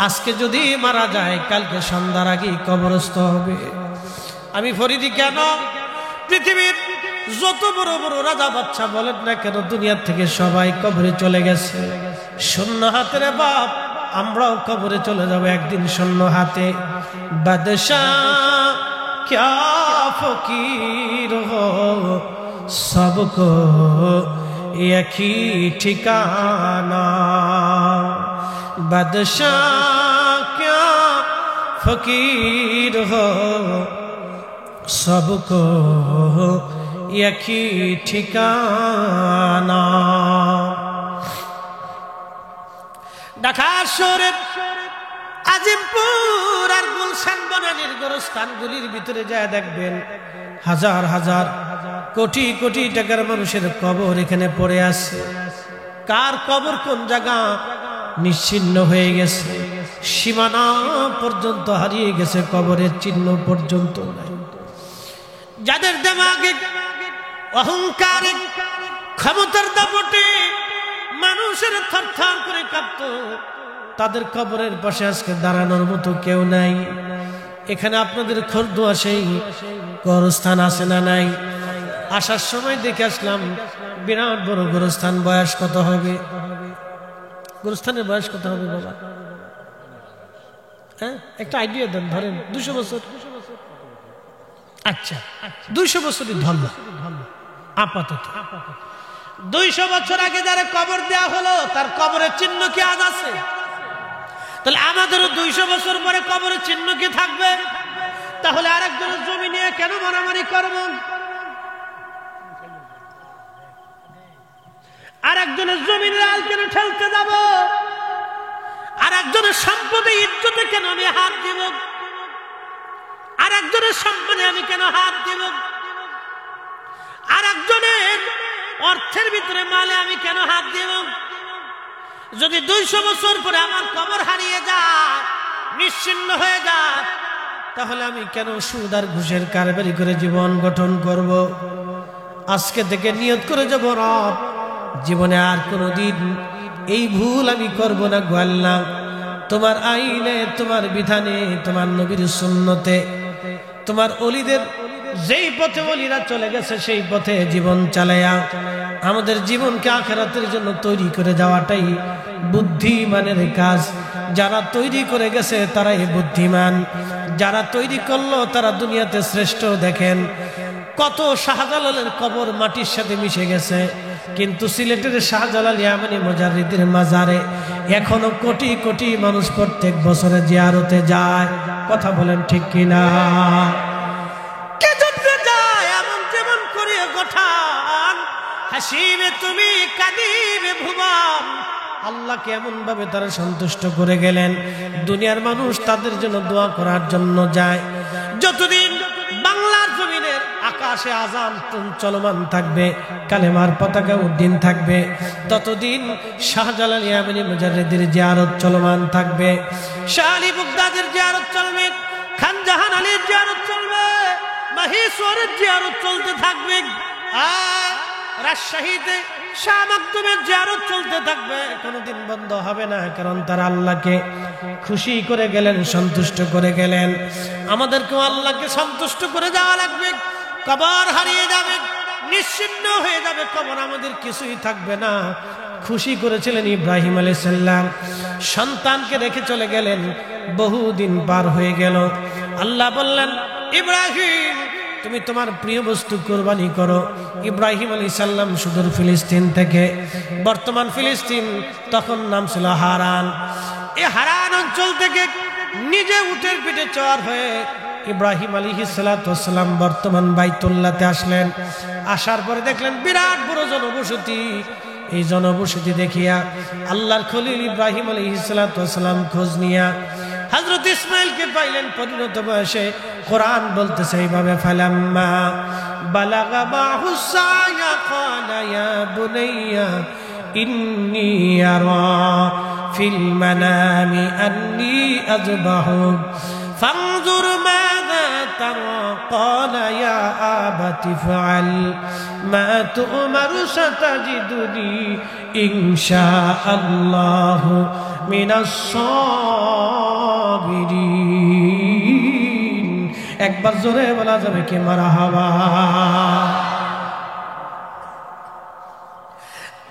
আজকে যদি মারা যায় কালকে সন্ধ্যার আগে কবরস্থ হবে। আমি ফরিদি কেন, পৃথিবীর যত বড় বড় রাজা বাচ্চা বলেন না কেন, দুনিয়ার থেকে সবাই কবরে চলে গেছে শূন্য হাতে রে বাপ। আমরাও কবরে চলে যাব একদিন শূন্য হাতে। বাদশাহ क्या फकीर हो, सबको एक ही ठिकाना। बादशाह क्या फकीर हो, सबको एक ही ठिकाना। ঢাকা শহরের আজিমপুর আর গুলশান বনানীর গোরস্থানগুলির ভিতরে যায় দেখবেন, হাজার হাজার কোটি কোটি টাকার মানুষের কবর এখানে পড়ে আছে। কার কবর কোন জায়গা নিশ্চিহ্ন হয়ে গেছে, সীমানা পর্যন্ত হারিয়ে গেছে, কবরের চিহ্ন পর্যন্ত নাই। যাদের দেমাগে অহংকারে ক্ষমতার দাপটে মানুষের থরথর করে কাঁপত, তাদের কবরের পাশে আজকে দাঁড়ানোর মতো কেউ নাই। এখানে আপনাদের খোরদুয়া সেই গোরস্থান আছে না নাই? আসার সময় দেখে আসলাম বিরাট বড় গোরস্থান। বয়স কত হবে? গোরস্থানের বয়স কত হবে বাবা? হ্যাঁ, একটা আইডিয়া দেন। ধরেন 200 বছর। আচ্ছা, 200 বছরই ধরল আপাতত। 200 বছর আগে যারা কবর দেয়া হলো তার কবরের চিহ্ন কি আজ আছে? তাহলে আমাদেরও 200 বছর পরে কবরের চিহ্ন কি থাকবে? তাহলে আরেকজনের জমি নিয়ে কেন মারামারি করব? আরেকজনের জমির আল কেন ঠেলতে যাব? আরেকজনের সম্পদে ইজ্জতে কেন আমি হাত দেব? আরেকজনের সম্মানে আমি কেন হাত দেব? আরেকজনের অর্থের ভিতরে মালে আমি কেন হাত দেব? যদি 200 বছর পরে আমার কবর হারিয়ে যায়, নিশ্চিহ্ন হয়ে যায়, তাহলে আমি কেন সুদ আর ঘুষের কারবারি করে জীবন গঠন করব? আজকে থেকে নিয়ত করে যাব, রব জীবনে আর কোনোদিন এই ভুল আমি করব না গো আল্লাহ। তোমার আইনে, তোমার বিধানে, তোমার নবীর সুন্নতে, তোমার ওলিদের যেই পথে ওলিরা চলে গেছে সেই পথে জীবন চালায়া আমাদের জীবনকে আখিরাতের জন্য তৈরি করে যাওয়াটাই বুদ্ধিমানের কাজ। যারা তৈরি করে গেছে তারাই বুদ্ধিমান, যারা তৈরি করলো তারা দুনিয়াতে শ্রেষ্ঠ। দেখেন কত শাহজালালের কবর মাটির সাথে মিশে গেছে, কিন্তু সিলেটের শাহজালাল ইয়ামানি মুজাররিদের মাজারে এখনো কোটি কোটি মানুষ প্রত্যেক বছরে জিয়ারতে যায়। কথা বলেন ঠিক কিনা? কে জন্য যায়? এমন যেমন করে গঠান হাসিবে তুমি, কাঁদিবে ভুবন। আল্লাহকে এমন ভাবে তারা সন্তুষ্ট করে গেলেন, দুনিয়ার মানুষ তাদের জন্য দোয়া করার জন্য যায়। যতদিন বাংলার জমিনের আকাশে আযান চলমান থাকবে, কালেমার পতাকা উড্ডীন থাকবে, ততদিন শাহজালাল ইয়ামানি মুজাররিদের জিয়ারত চলমান থাকবে, শাহ আলী বাগদাদির জিয়ারত চলবে, খান জাহান আলীর জিয়ারত চলবে, মাহেশ্বরের জিয়ারত চলতে থাকবে, আর রাজশাহীতে শাহ মাকদুমের জিয়ারত চলতে থাকবে, কোনোদিন বন্ধ হবে না। কারণ তারা আল্লাহকে খুশি করে গেলেন, সন্তুষ্ট করে গেলেন। আমাদেরকেও আল্লাহকে সন্তুষ্ট করে যাওয়া লাগবে। কবর হারিয়ে যাবে, নিশ্চিহ্ন হয়ে যাবে কবর, আমাদের কিছুই থাকবে না। খুশি করেছিলেন ইব্রাহিম আলাইহিস সালাম, সন্তানকে রেখে চলে গেলেন, বহুদিন পার হয়ে গেল। আল্লাহ বললেন, ইব্রাহিম তুমি তোমার প্রিয় বস্তু কুরবানি করো। ইব্রাহিম আলাইহিস সালাম সুদূর ফিলিস্তিন থেকে, বর্তমান ফিলিস্তিন, তখন নাম ছিল হারান, এই হারান অঞ্চল থেকে নিজে উটের পিঠে চড় হয়ে ইব্রাহিম আলাইহিস সালাম বর্তমান বাইতুল্লাহতে আসলেন। আসার পরে দেখলেন বিরাট বড় জনবসতি। এই জনবসতি দেখিয়া আল্লাহর খলিল ইব্রাহিম আলাইহিস সালাম খোঁজ নিয়া হযরত ইসমাঈলকে পাইলেন পরিণত বয়সে। কোরআন বলতেছে এইভাবে, ফালাম্মা বালাগা মাহুস সায়া ক্বালা ইয়া বুনাইয়া ইন্নী আরা ফিল মানামি আন্নী আযবাহুক ফানজুর মাযা তারা ক্বালা ইয়া আবাতি ফাআল মা তু'মারু সাতাজিদুনি ইনশাআল্লাহু মিনাস সাবিরিন। একবার জোরে বলা যাবে কি মারহাবা?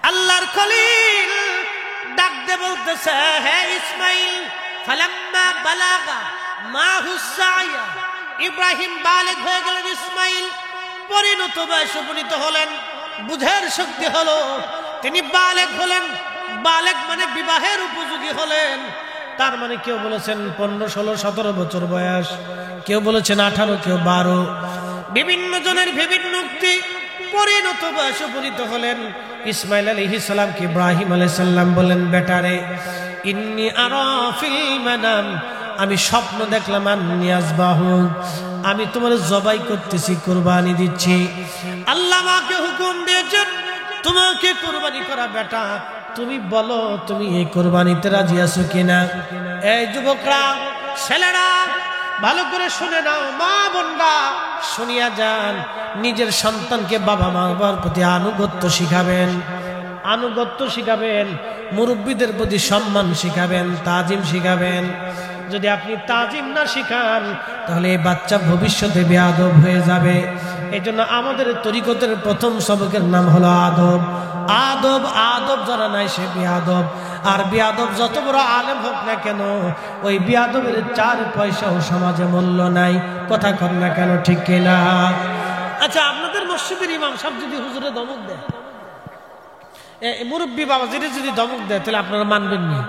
আল্লাহর খলিল ডাক দে বলতেছে, হে ইসমাঈল, ফালাম্মা বালাগা মাহুস সায়া, ইব্রাহিম বালেগ হয়ে গেলেন, ইসমাঈল পরিণত বয়সে উপনীত হলেন, বুঝের শক্তি হলো, তিনি বালেগ হলেন। বালেগ মানে বিবাহের উপযোগী হলেন। তার মানে কেউ বলেছেন 15, 16, 17 বছর বয়স, কেউ বলেছেন 18, কেউ 12, বিভিন্ন জনের বিভিন্ন উক্তি। পরিণত বয়সে উপনীত হলেন। ইসমাঈল আলাইহিস সালামকে ইব্রাহিম আলাইহিস সালাম বলেন, বেটারে, ইন্নী আরা ফিল মানাম, আমি স্বপ্ন দেখলাম, আন্নী আযবাহু, আমি তোমার জবাই করতেছি, কুরবানি দিচ্ছি। আল্লাহ আমাকে হুকুম দিয়েছেন তোমাকে কুরবানি করা। বেটা তুমি বলো, তুমি এই কুরবানিতে রাজি আছো কিনা? এই যুবকরা, ছেলেরা, ভালো করে শুনে নাও, মা বোনরা শুনিয়া যান। নিজের সন্তানকে বাবা মার প্রতি আনুগত্য শিখাবেন, আনুগত্য শিখাবেন, মুরব্বীদের প্রতি সম্মান শিখাবেন, তাজিম শিখাবেন। যদি আপনি তাজিম না শিখান তাহলে এই বাচ্চা ভবিষ্যতে বেয়াদব হয়ে যাবে। এই জন্য আমাদের তরিকতের প্রথম সবকের নাম হলো আদব। আদব, আদব যারা নাই সে বেয়াদব। আর বেয়াদব যত বড় আলেম হোক না কেন, ওই বেয়াদবের 4 পয়সাও সমাজে মূল্য নাই। কথা কর না কেন, ঠিক কিনা? আচ্ছা, আপনাদের মসজিদের ইমাম সাহেব যদি হুজুরে ধমক দেয়, মুরব্বী বাবা যদি ধমক দেয় তাহলে আপনারা মানবেন নি,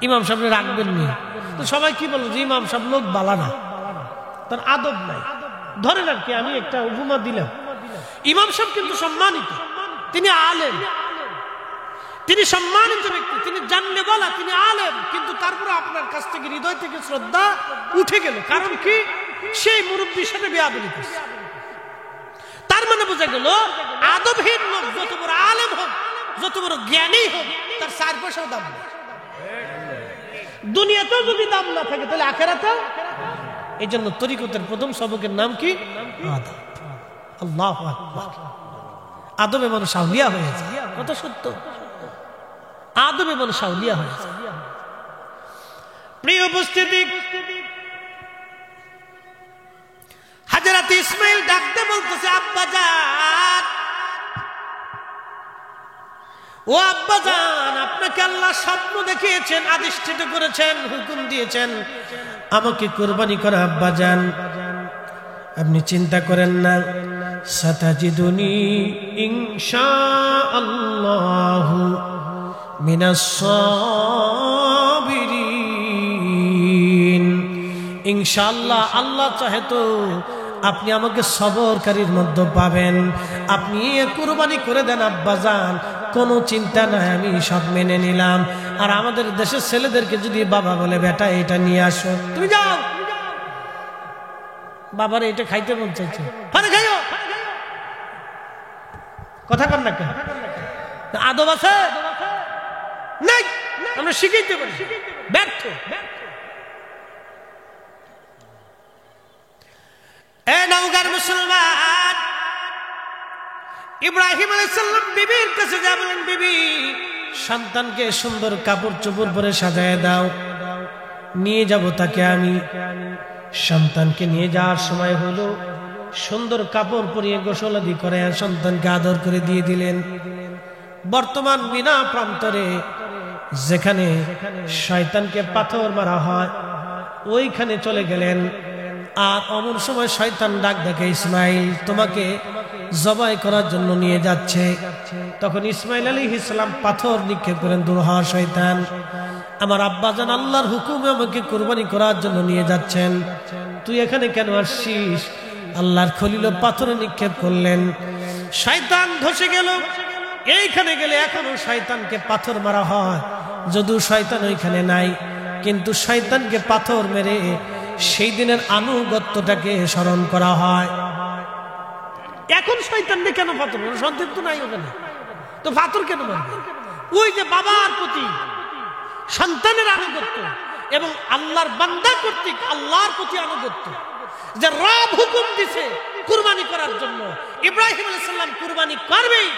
ইমাম সাহেব রাখবেন নি? তো সবাই কি বলবো যে ইমাম সাহেব লোক বালা না, তার আদব নাই। ধরেন আর কি, আমি একটা উপমা দিলাম, ইমাম সাহেব কিন্তু সম্মানিত, তিনি আলেম, তিনি সম্মানিত ব্যক্তি, তিনি জানলে বলা, তিনি আলেম, কিন্তু তারপরে আপনার কাছ থেকে হৃদয় থেকে শ্রদ্ধা উঠে গেল। কারণ কি? সেই মুরব্বীর সাথে বেয়াদবি করছে। তার মানে বোঝা গেল আদবহীন লোক যত বড় আলেম হোক, যত বড় জ্ঞানী হোক, তার 4 পয়সাও দাম নেই। দুনিয়াতেও যদি দাম না থাকে তাহলে আখেরাতেও। এই জন্য তরিকতের প্রথম সবকের নাম কি? আদব। আল্লাহু আকবার। আদবে মানুষ আউলিয়া হয়েছে, কত সত্য। আদবে মানুষ আউলিয়া হয়েছে। প্রিয় উপস্থিতি, হযরত ইসমাঈল ডাকতে বলতেছে, আব্বাজান, ও আব্বাজান, আপনাকে আল্লাহ স্বপ্ন দেখিয়েছেন, আদিষ্ঠিত করেছেন, হুকুম দিয়েছেন আমাকে কুরবানি করা। আব্বাজান, আপনি চিন্তা করেন না, সাতাজিদুনি ইনশাআল্লাহু মিনাস সাবিরিন। ইনশাআল্লাহ, আল্লাহ চাহে তো আপনি আমাকে সবরকারীর মধ্যে পাবেন। আপনি কুরবানি করে দেন আব্বাজান, কোনো চিন্তা নাই, আমি সব মেনে নিলাম। আর আমাদের দেশের ছেলেদেরকে যদি বাবা বলে, বেটা এটা নিয়ে আসো, তুমি যাও, বাবার এটা খাইতে মন চাইছে, খাইও, কথা কন না কেন? আদব আছে নাই? আমরা শিখাইতে পারি, ব্যর্থ। মুসলমান, ইব্রাহিম আলাইহিস সালাম বিবির কাছে যা বলেন, বিবি, সন্তানকে সুন্দর কাপড় চোপড় পরে সাজায় দাও, নিয়ে যাব তাকে আমি। সন্তানকে নিয়ে যাওয়ার সময় হলো, সুন্দর কাপড় পরিয়ে গোসলাদি করে সন্তানকে আদর করে দিয়ে দিলেন। বর্তমান মিনা প্রান্তরে যেখানে শয়তানকে পাথর মারা হয়, ওইখানে চলে গেলেন। আর অমন সময় শয়তান ডাক দেখে, ইসমাইল তোমাকে জবাই করার জন্য নিয়ে যাচ্ছে। তখন ইসমাইল আলাইহিস সালাম পাথর নিক্ষেপ করেন, দূর হ শয়তান, আমার আব্বাজান আল্লাহর হুকুমে আমাকে কুরবানি করার জন্য নিয়ে যাচ্ছেন, তুই এখানে কেন আসছিস? আল্লাহর খলিল পাথর নিক্ষেপ করলেন, শয়তান ধসে গেল। এইখানে গেলে এখনো শয়তানকে পাথর মারা হয়, যদিও শয়তান ওইখানে নাই, কিন্তু শয়তানকে পাথর মেরে সেই দিনের আনুগত্যটাকে স্মরণ করা হয়। এখন শয়তানকে কেন পাথর? সন্তান তো নাই ওখানে, তো পাথর কেন মারবে? ওই যে বাবার প্রতি সন্তানের আনুগত্য এবং আল্লাহর বান্দা কর্তৃক আল্লাহর প্রতি আনুগত্য, যে রব হুকুম দিছে কুরবানি করার জন্য, ইব্রাহিম আলাইহিস সালাম কুরবানি করবেই।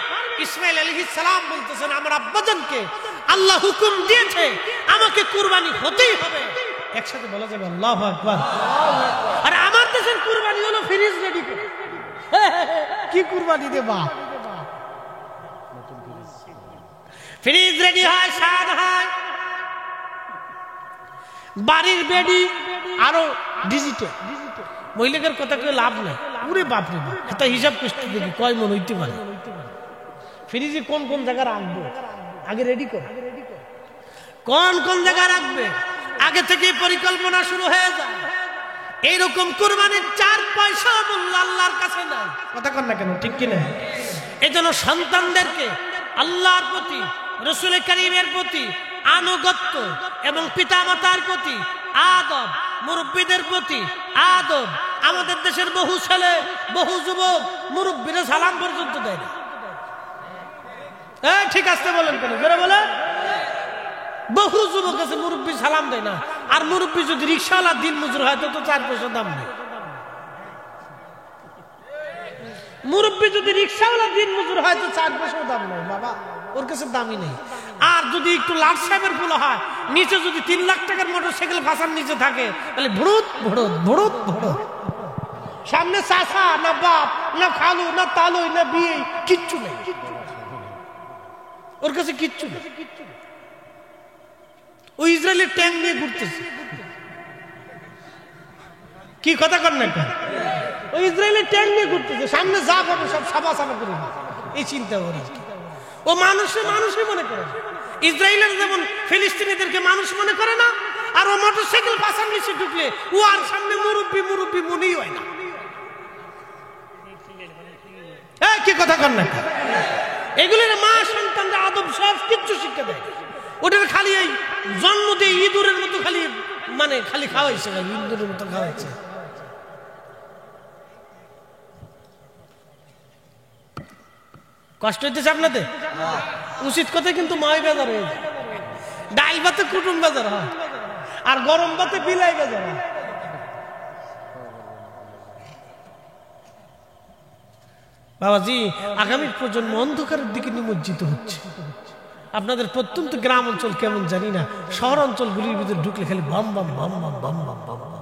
ইসমাঈল আলাইহিস সালাম বলতেছেন, আমার আব্বাজানকে আল্লাহ হুকুম দিয়েছে, আমাকে কুরবানি হতেই হবে। একসাথে বলা যাবে আল্লাহু আকবার। আর আমার দেশের কুরবানি হলো ফ্রিজ রেডি করে। কি কুরবানি দেবা? ফ্রিজ রেডি হয়, স্বাদ হয়, বাড়ির বেডি আরো ডিজিটাল। মহিলাদের কথা কেউ লাভ নাই, পুরে বাপরে বাপ, এটা হিসাব করতে দেখি কয় মন হইতে পারে। ফ্রিজে কোন কোন জায়গা রাখবো আগে রেডি কর, কোন কোন জায়গা রাখবে আগে থেকে পরিকল্পনা শুরু হয়ে যায়। এইরকম কুরবানির 4 পয়সা মূল্য আল্লাহর কাছে নাই, কথা কন না কেন, ঠিক কিনা? এই জন্য সন্তানদেরকে আল্লাহর প্রতি, রাসূল কারীমের প্রতি আনুগত্য এবং পিতামাতার প্রতি আদব, মুরব্বীদের প্রতি আদব। আমাদের দেশের বহু ছেলে, বহু যুবক মুরব্বীরা সালাম পর্যন্ত দেয় না। ঠিক আছে বলেন কেন? জোরে বলেন। বহু যুবক আছে মুরব্বী সালাম দেয় না। আর মুরব্বী যদি রিকশাওয়ালা দিন মজুর হয় তো 4 পয়সা দাম নেই। মুরব্বী যদি রিকশাওয়ালা দিন মজুর হয় তো 4 পয়সা দাম নেই বাবা, ওর কাছে দামই নেই। আর যদি একটু লাট সাহেবের ফুল হয়, নিচে যদি 3 লাখ টাকার মোটরসাইকেল ফাঁসার নিচে থাকে, তাহলে ভুড়ুত ভুড়ুত ভুড়ুত ভুড়ুত। সামনে চাচা না বাপ না খালু না তালুই না বিয়ে, কিচ্ছু নেই ওর কাছে, কিচ্ছু নেই। ওই ইসরায়েলের ট্যাঙ্ক নিয়ে ঘুরতেছে, কি কথা কর না? ওই ইসরায়েলের ট্যাঙ্ক নিয়ে ঘুরতেছে, সামনে যা পাবে সব সাবা সাবা করে এই চিন্তা করে। ও মানুষই মনে করে। ইসরায়েলের যেমন ফিলিস্তিনিদেরকে মানুষ মনে করে না, আর ও মোটরসাইকেল পাশার নিচে ঢুকলে ও আর সামনে মুরব্বী মনেই হয় না। কি কথা কর না, এগুলোর মা সন্তানরা আদব সব কিচ্ছু শিক্ষা দেয়। ওদের খালি এই জন্ম দিয়ে ইঁদুরের মতো খালি খাওয়াইছে, ইঁদুরের মতো খাওয়াইছে। কষ্ট হইতেছে আপনাদের? উচিত কথা কিন্তু মাই বাজার হয়ে যায়। ডাল ভাতে কুটুম বাজার হয়, আর গরম ভাতে বিলাই বাজার হয়। বাবাজি, আগামী প্রজন্ম অন্ধকারের দিকে নিমজ্জিত হচ্ছে। আপনাদের প্রত্যন্ত গ্রাম অঞ্চল কেমন জানি না, শহর অঞ্চলগুলির ভিতরে ঢুকলে খালি বাম বাম বাম বাম বাম বাম বাম বাম,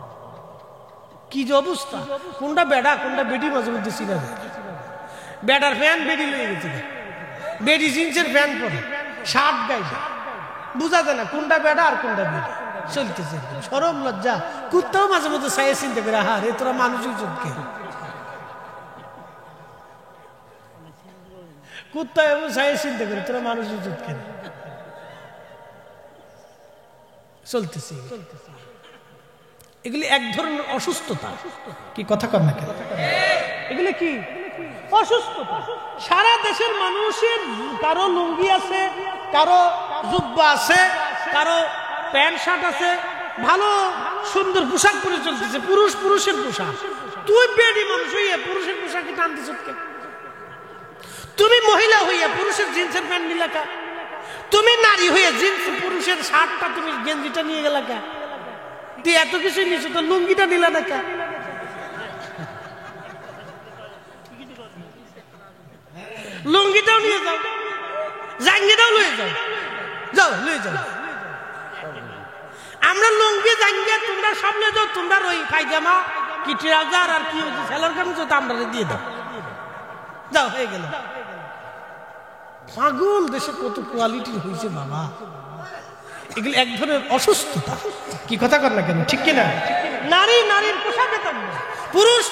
কি যে অবস্থা! কোনটা বেড়া কোনটা বেডি মাঝে মধ্যে চিনা যায়। বেডার ফ্যান বেডি লয়ে গেছে, বেডি জিন্সের ফ্যান পরে, শার্ট গাইছে, বুঝা যায় না কোনটা বেড়া আর কোনটা বেডি। চলতেছে শরম লজ্জা। কুত্তাও মাঝে মধ্যে চাইয়ে চিনতে করে, হা রে তোরা মানুষই চোখকে, কুত্তা এবং চাইয়ে চিনতে করে তোরা মানুষই চোখকে। চলতেছে এগুলি এক ধরনের অসুস্থতা। কি কথা কর না কেন? এগুলি কি অসুস্থতা? সারা দেশের মানুষের কারো লুঙ্গি আছে, কারো জুব্বা আছে, কারো প্যান্ট শার্ট আছে, ভালো সুন্দর পোশাক পরে চলতেছে, পুরুষের পোশাক। তুই বেডি মানুষ হইয়া পুরুষের পোশাকে টানতেছ কে? তুমি মহিলা হইয়া পুরুষের জিন্সের প্যান্ট নিলা কা? তুমি নারী হইয়া জিন্স পুরুষের শার্টটা তুমি গেঞ্জিটা নিয়ে গেলা কা? তুই এত কিছু নিয়েছো, তো লুঙ্গিটা নিলা না কা? লুঙ্গিটাও নিয়ে যাও, জাঙ্গিটাও লয়ে যাও, যাও লয়ে যাও। আমরা লুঙ্গি জাঙ্গিয়া তোমরা সব নিয়ে যাও, তোমরা ওই পায়জামা কি ট্রাউজার আর কি সেলার কামিজ আমরা দিয়ে দাও, যাও হয়ে গেল। পাগল দেশে কত কোয়ালিটি হয়েছে বাবা। এগুলো এক ধরনের অসুস্থতা। কি কথা কর না কেন? ঠিক কিনা? নারী নারীর পোশাকে থাকবে,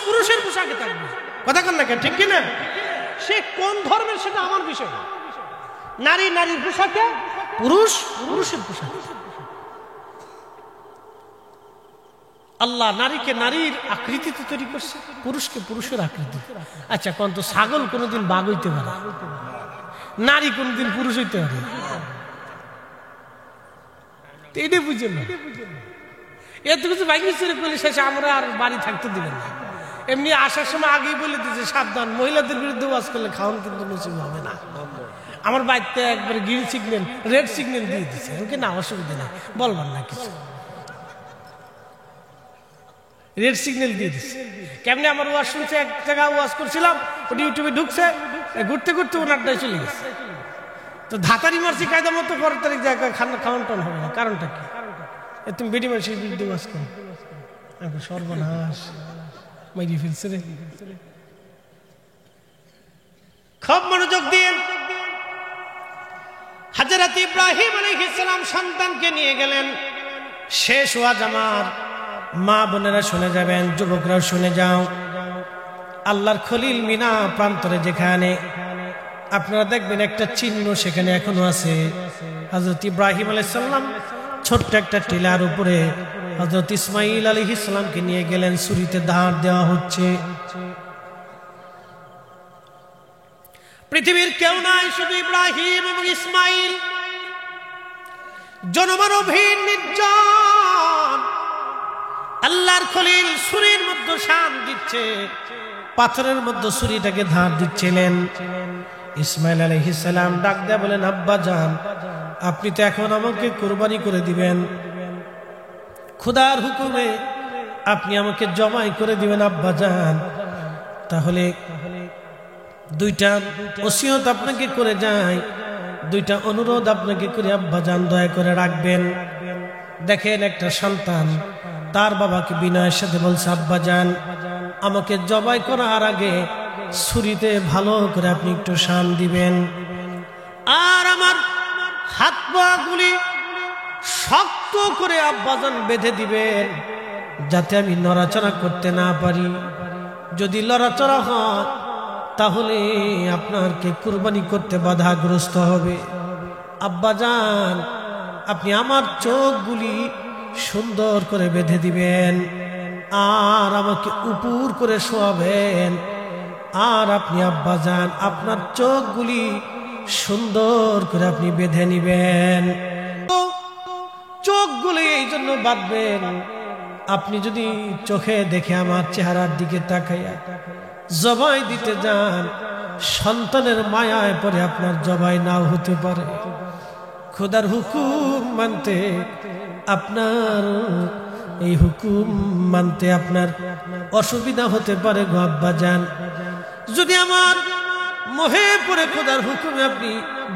পুরুষের পোশাকে থাকবে। কথা কর না কেন? ঠিক কিনা? সে কোন ধর্মের সেটা আমার বিষয় না। নারী নারীর পোশাকে, পুরুষের পোশাকে। আল্লাহ নারীকে নারীর আকৃতিতে তৈরি করছে, পুরুষকে পুরুষের আকৃতি। আচ্ছা কোন তো ছাগল কোনদিন বাঘ হইতে পারে, নারী কোনদিন পুরুষ হইতে পারে? এটা বুঝেন না। এত কিছু বাইকে চুরি করলে শেষে আমরা আর বাড়ি থাকতে দিবেন না। এমনি আসার সময় আগেই বলে দিয়েছে সাবধান, মহিলাদের বিরুদ্ধে ওয়াজ করলে খাওয়ান কিন্তু নসিব হবে না। আমার বাড়িতে একবার গ্রিন সিগন্যাল রেড সিগন্যাল দিয়ে দিচ্ছে, না অসুবিধা নেই, বলবার না কিছু, রেড সিগন্যাল দিয়ে দিচ্ছে। কেমনি আমার ওয়াজ শুনছে, এক জায়গায় ওয়াজ করছিলাম, ওটা ইউটিউবে ঢুকছে, ঘুরতে ঘুরতে ওনারটাই চলে গেছে। তো ধাতারি মারছি কায়দা মতো, 15 তারিখ জায়গায় খাওয়ান টান হবে না। কারণটা কি? তুমি বেডি মানুষের বিরুদ্ধে ওয়াজ করো, সর্বনাশ মাইরি ফেলছে রে। খুব মনোযোগ দিন। হযরত ইব্রাহিম আলাইহিস সালাম সন্তানকে নিয়ে গেলেন। শেষ ওয়াজ আমার মা বোনেরা শুনে যাবেন, যুবকরাও শুনে যাও। আল্লাহর খলিল মিনা প্রান্তরে যেখানে আপনারা দেখবেন একটা চিহ্ন সেখানে এখনো আছে। হযরত ইব্রাহিম আলাইহিস সালাম ছোট্ট একটা টিলার উপরে হযরত ইসমাঈল আলাইহিস সালামকে নিয়ে গেলেন। ছুরিতে ধার দেওয়া হচ্ছে। পৃথিবীর কেউ নাই, শুধু ইব্রাহিম এবং ইসমাঈল। জনমানবহীন নির্জন। আল্লাহর খলিল ছুরির মধ্যে শান দিচ্ছে, পাথরের মধ্যে ছুরিটাকে ধার দিচ্ছিলেন। ইসমাঈল আলাইহিস সালাম ডাক দেয়া বলেন, আব্বা জান, আপনি তো এখন আমাকে কুরবানি করে দিবেন, খোদার হুকুমে আপনি আমাকে জবাই করে দিবেন আব্বা জান। তাহলে দুইটা ওসিয়ত আপনাকে করে যাই, দুইটা অনুরোধ আপনাকে করে আব্বা জান দয়া করে রাখবেন। দেখেন একটা সন্তান তার বাবাকে বিনয়ের সাথে বলছে, আব্বা জান আমাকে জবাই করার আগে ছুরিতে ভালো করে আপনি একটু শান দিবেন, আর আমার হাত পা গুলি শক্ত করে আব্বাজান বেঁধে দিবেন, যাতে আমি নড়াচড়া করতে না পারি। যদি লড়াচড়া হয় তাহলে আপনাকে কুরবানি করতে বাধাগ্রস্ত হবে। আব্বাজান, আপনি আমার চোখগুলি সুন্দর করে বেঁধে দিবেন আর আমাকে উপর করে শোয়াবেন, আর আপনি আব্বাজান আপনার চোখগুলি সুন্দর করে আপনি বেঁধে নিবেন। চোখগুলি এই জন্য বাঁধবেন, আপনি যদি চোখে দেখে আমার চেহারার দিকে তাকাইয়া জবাই দিতে যান, সন্তানের মায়ায় পরে আপনার জবাই নাও হতে পারে। খোদার হুকুম মানতে আপনার এই হুকুম মানতে আপনার অসুবিধা হতে পারে গো আব্বাজান। যদি আমার মোহে পরে খোদার হুকুমে আপনি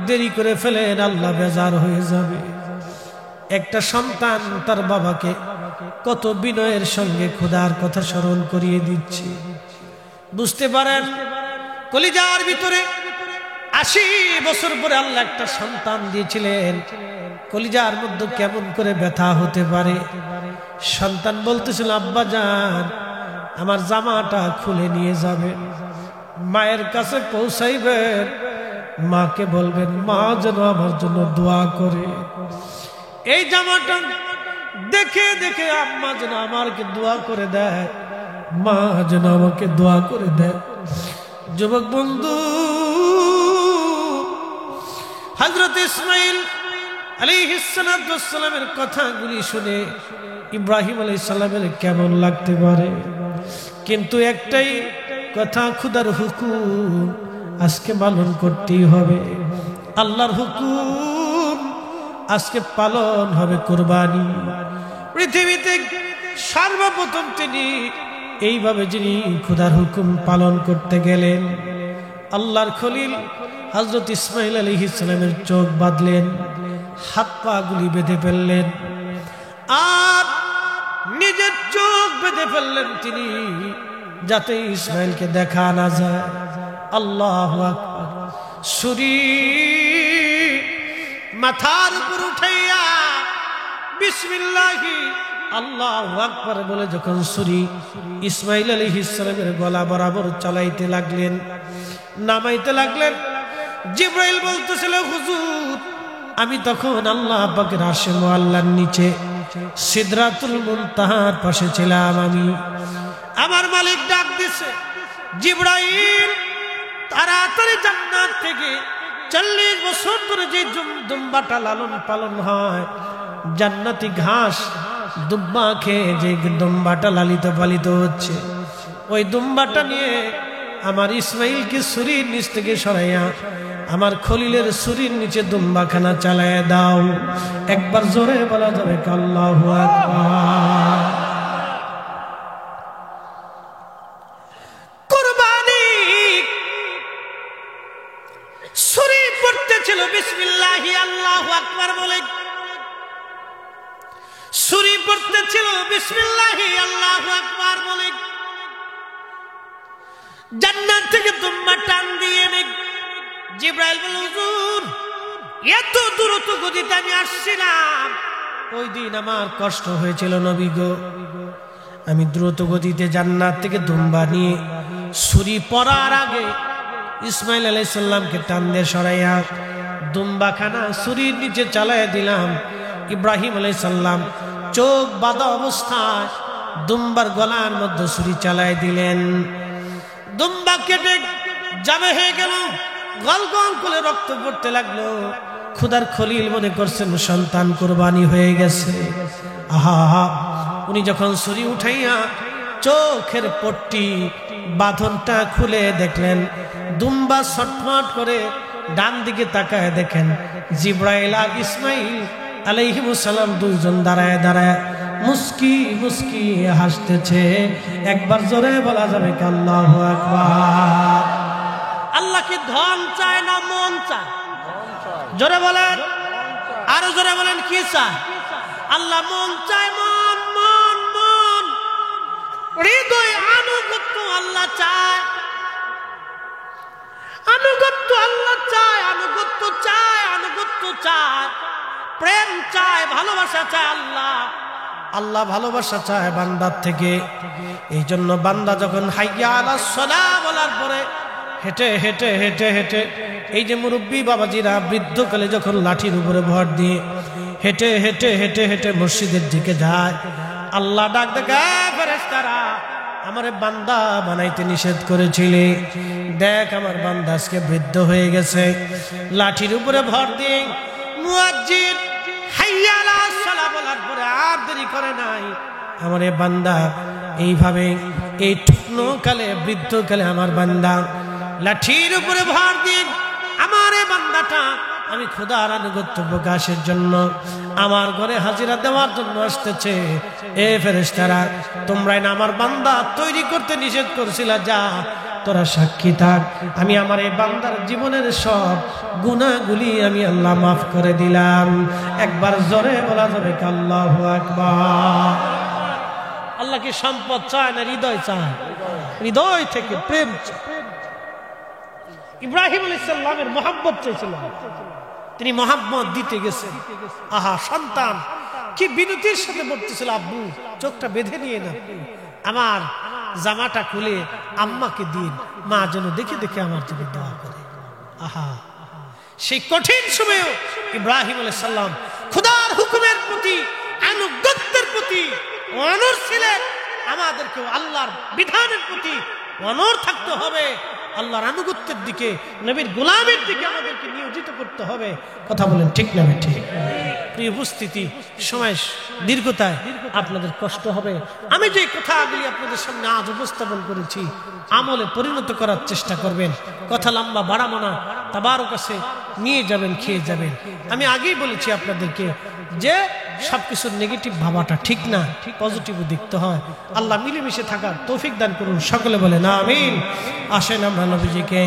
দেরি করে ফেলেন, আল্লাহ বেজার হয়ে যাবে। একটা সন্তান তার বাবাকে কত বিনয়ের সঙ্গে খোদার কথা স্মরণ করিয়ে দিচ্ছে, বুঝতে পারেন? কলিজার ভিতরে 80 বছর পরে আল্লাহ একটা সন্তান দিয়েছিলেন, কলিজার মধ্যে কেমন করে ব্যথা হতে পারে। সন্তান বলতেছিল, আব্বাজান আমার জামাটা খুলে নিয়ে যাবেন, মায়ের কাছে পৌঁছাইবেন, মাকে বলবেন মা যেন আমার জন্য দোয়া করে। এই জামাটা দেখে দেখে আম্মা যেন আমাকে দোয়া করে দেয়, মা যেন আমাকে দোয়া করে দেয়। যুবক বন্ধু, হযরত ইসমাঈল আলাইহিস সালামের কথাগুলি শুনে ইব্রাহিম আলাইহিস সালামের কেমন লাগতে পারে, কিন্তু একটাই কথা, খোদার হুকুম আজকে পালন করতেই হবে। আল্লাহর হুকুম আজকে পালন হবে। কুরবানি পৃথিবীতে সর্বপ্রথম তিনি এইভাবে যিনি খোদার হুকুম পালন করতে গেলেন, আল্লাহর খলিল হযরত ইসমাঈল আলাইহিস সালামের চোখ বাঁধলেন, হাত পা গুলি বেঁধে ফেললেন আর নিজের চোখ বেঁধে ফেললেন তিনি, যাতে ইসমাঈলকে দেখা না যায়। আল্লাহু আকবার। ছুরি মাথার উপর উঠাইয়া বিসমিল্লাহি আল্লাহু আকবার বলে যখন ছুরি ইসমাঈল আলাইহিস সালামের গলা বরাবর চালাইতে লাগলেন, নামাইতে লাগলেন, জিবরাইল বলতেছিল, হুজুর আমি তখন আল্লাহ পাকের আরশে মুআল্লার নিচে সিদরাতুল মুনতাহার পাশে ছিলাম। আমি আমার মালিক ডাক দিছে, জিবরাইল তাড়াতাড়ি জান্নাত থেকে 40 বছর ধরে যে দুম্বাটা লালন পালন হয়, জান্নাতি ঘাস দুম্বা খেয়ে যে দুম্বাটা লালিত পালিত হচ্ছে, ওই দুম্বাটা নিয়ে আমার ইসমাঈলকে ছুরির নিচ থেকে সরাইয়া আমার খলিলের ছুরির নিচে দুম্বাখানা চালায় দাও। একবার জোরে বলা যাবে আল্লাহু আকবার। কুরবানি ছুরি পড়তেছিল বিসমিল্লাহি আল্লাহু আকবার বলে, ছুরি পড়তেছিল বিসমিল্লাহি আল্লাহু আকবার বলে, জান্নাত থেকে দুম্বা টান দিয়ে জিবরাইল বলে, হুজুর এত দ্রুত গতিতে আমি আসছিলাম, ওই দিন আমার কষ্ট হয়েছিল নবী গো, আমি দ্রুত গতিতে জান্নাত থেকে দুম্বা নিয়ে ছুরি পড়ার আগে ইসমাঈল আলাইহিস সালামকে টান দিয়ে সরাইয়া দুম্বাখানা ছুরির নিচে চালাইয়া দিলাম। ইব্রাহিম আলাইহিস সালাম চোখ বাঁধা অবস্থায় দুম্বার গলার মধ্যে ছুরি চালাই দিলেন, দুম্বা কেটে যাবে হয়ে গেল, গল গল করে রক্ত পড়তে লাগলো। খোদার খলিল মনে করছেন সন্তান কুরবানি হয়ে গেছে। আহা, উনি যখন ছুরি উঠাইয়া চোখের পট্টি বাঁধনটা খুলে দেখলেন, দুম্বা ছটফট করে ডান দিকে তাকায় দেখেন জিবরাইল আর ইসমাঈল আলাইহিস সালাম দুইজন দাঁড়ায় দাঁড়ায় মুস্কি মুস্কি হাসতেছে। একবার জোরে বলা যাবে আল্লাহু আকবার। আল্লাহ কি ধন চায় না মন চায়? জোরে বলেন, আরো জোরে বলেন, কি চায়? আল্লাহ মন চায়, মন মন মন, হৃদয় আনুগত্য আল্লাহ চায়, আনুগত্য আল্লাহ চায়, আনুগত্য চায়, আনুগত্য চায়, প্রেম চায়, ভালোবাসা চায় আল্লাহ। আল্লাহ ভালোবাসা চায় বান্দার থেকে। এই জন্য বান্দা যখন হাইয়া আলাস সালাহ বলার পরে হেঁটে হেঁটে হেঁটে হেঁটে এই যে মুরব্বী বাবাজিরা বৃদ্ধকালে যখন লাঠির উপরে ভর দিয়ে হেঁটে হেঁটে হেঁটে হেঁটে মসজিদের দিকে যায়, আল্লাহ ডাক দেখা, ফেরেশতারা আমারে বান্দা বানাইতে নিষেধ করেছিলে, দেখ আমার বান্দা আজকে বৃদ্ধ হয়ে গেছে। লাঠির উপরে ভর দিয়ে মুয়াজ্জিন হাইয়া আলাস সালাহ বলার পরে আর দেরি করে নাই, আমারে বান্দা এইভাবে এই টুকনো কালে বৃদ্ধকালে আমার বান্দা লাঠির উপরে ভর দিয়ে আমার এই বান্দাটা আমি খোদার আনুগত্য প্রকাশের জন্য আমার ঘরে হাজিরা দেওয়ার জন্য আসতেছে। এ ফেরেশতারা, তোমরাই না আমার বান্দা তৈরি করতে নিষেধ করছিলা, যা তোরা সাক্ষী থাক, আমি আমার এই বান্দার জীবনের সব গুনাহগুলি আমি আল্লাহ মাফ করে দিলাম। একবার জোরে বলা যাবে কি আল্লাহু আকবার। আল্লাহ কি সম্পদ চায় না হৃদয় চায়? হৃদয় থেকে প্রেম চায়। ইব্রাহিম আলাইহিস সালামের মহব্বত চাইছিল, তিনি মহব্বত দিতে গেছেন। আহা, সন্তান কি বিনতির সাথে বলতেছিল, আব্বু চোখটা বেঁধে নিয়ে না, আমার জামাটা খুলে আম্মাকে দিন, মা যেন দেখে দেখে আমার জন্য দোয়া করে। আহা, সেই কঠিন সময়েও ইব্রাহিম আলাইহিস সালাম খোদার হুকুমের প্রতি, আনুগত্যের প্রতি অনড় ছিলেন। আমাদেরকেও আল্লাহর বিধানের প্রতি অনড় থাকতে হবে, আল্লাহর আনুগত্যের দিকে, নবীর গোলামের দিকে আমাদেরকে নিয়োজিত করতে হবে। কথা বলেন ঠিক না ঠিক? প্রিয় উপস্থিতি, সময় দীর্ঘতায় আপনাদের কষ্ট হবে। আমি যে কথাগুলি আপনাদের সামনে আজ উপস্থাপন করেছি আমলে পরিণত করার চেষ্টা করবেন। কথা লম্বা বাড়াবো না, তাবারও কাছে নিয়ে যাবেন, খেয়ে যাবেন। আমি আগেই বলেছি আপনাদেরকে যে সবকিছুর নেগেটিভ ভাবাটা ঠিক না, পজিটিভও দেখতে হয়। আল্লাহ মিলেমিশে থাকার তৌফিক দান করুন, সকলে বলেন আমিন। আসেন আমরা নবীজিকে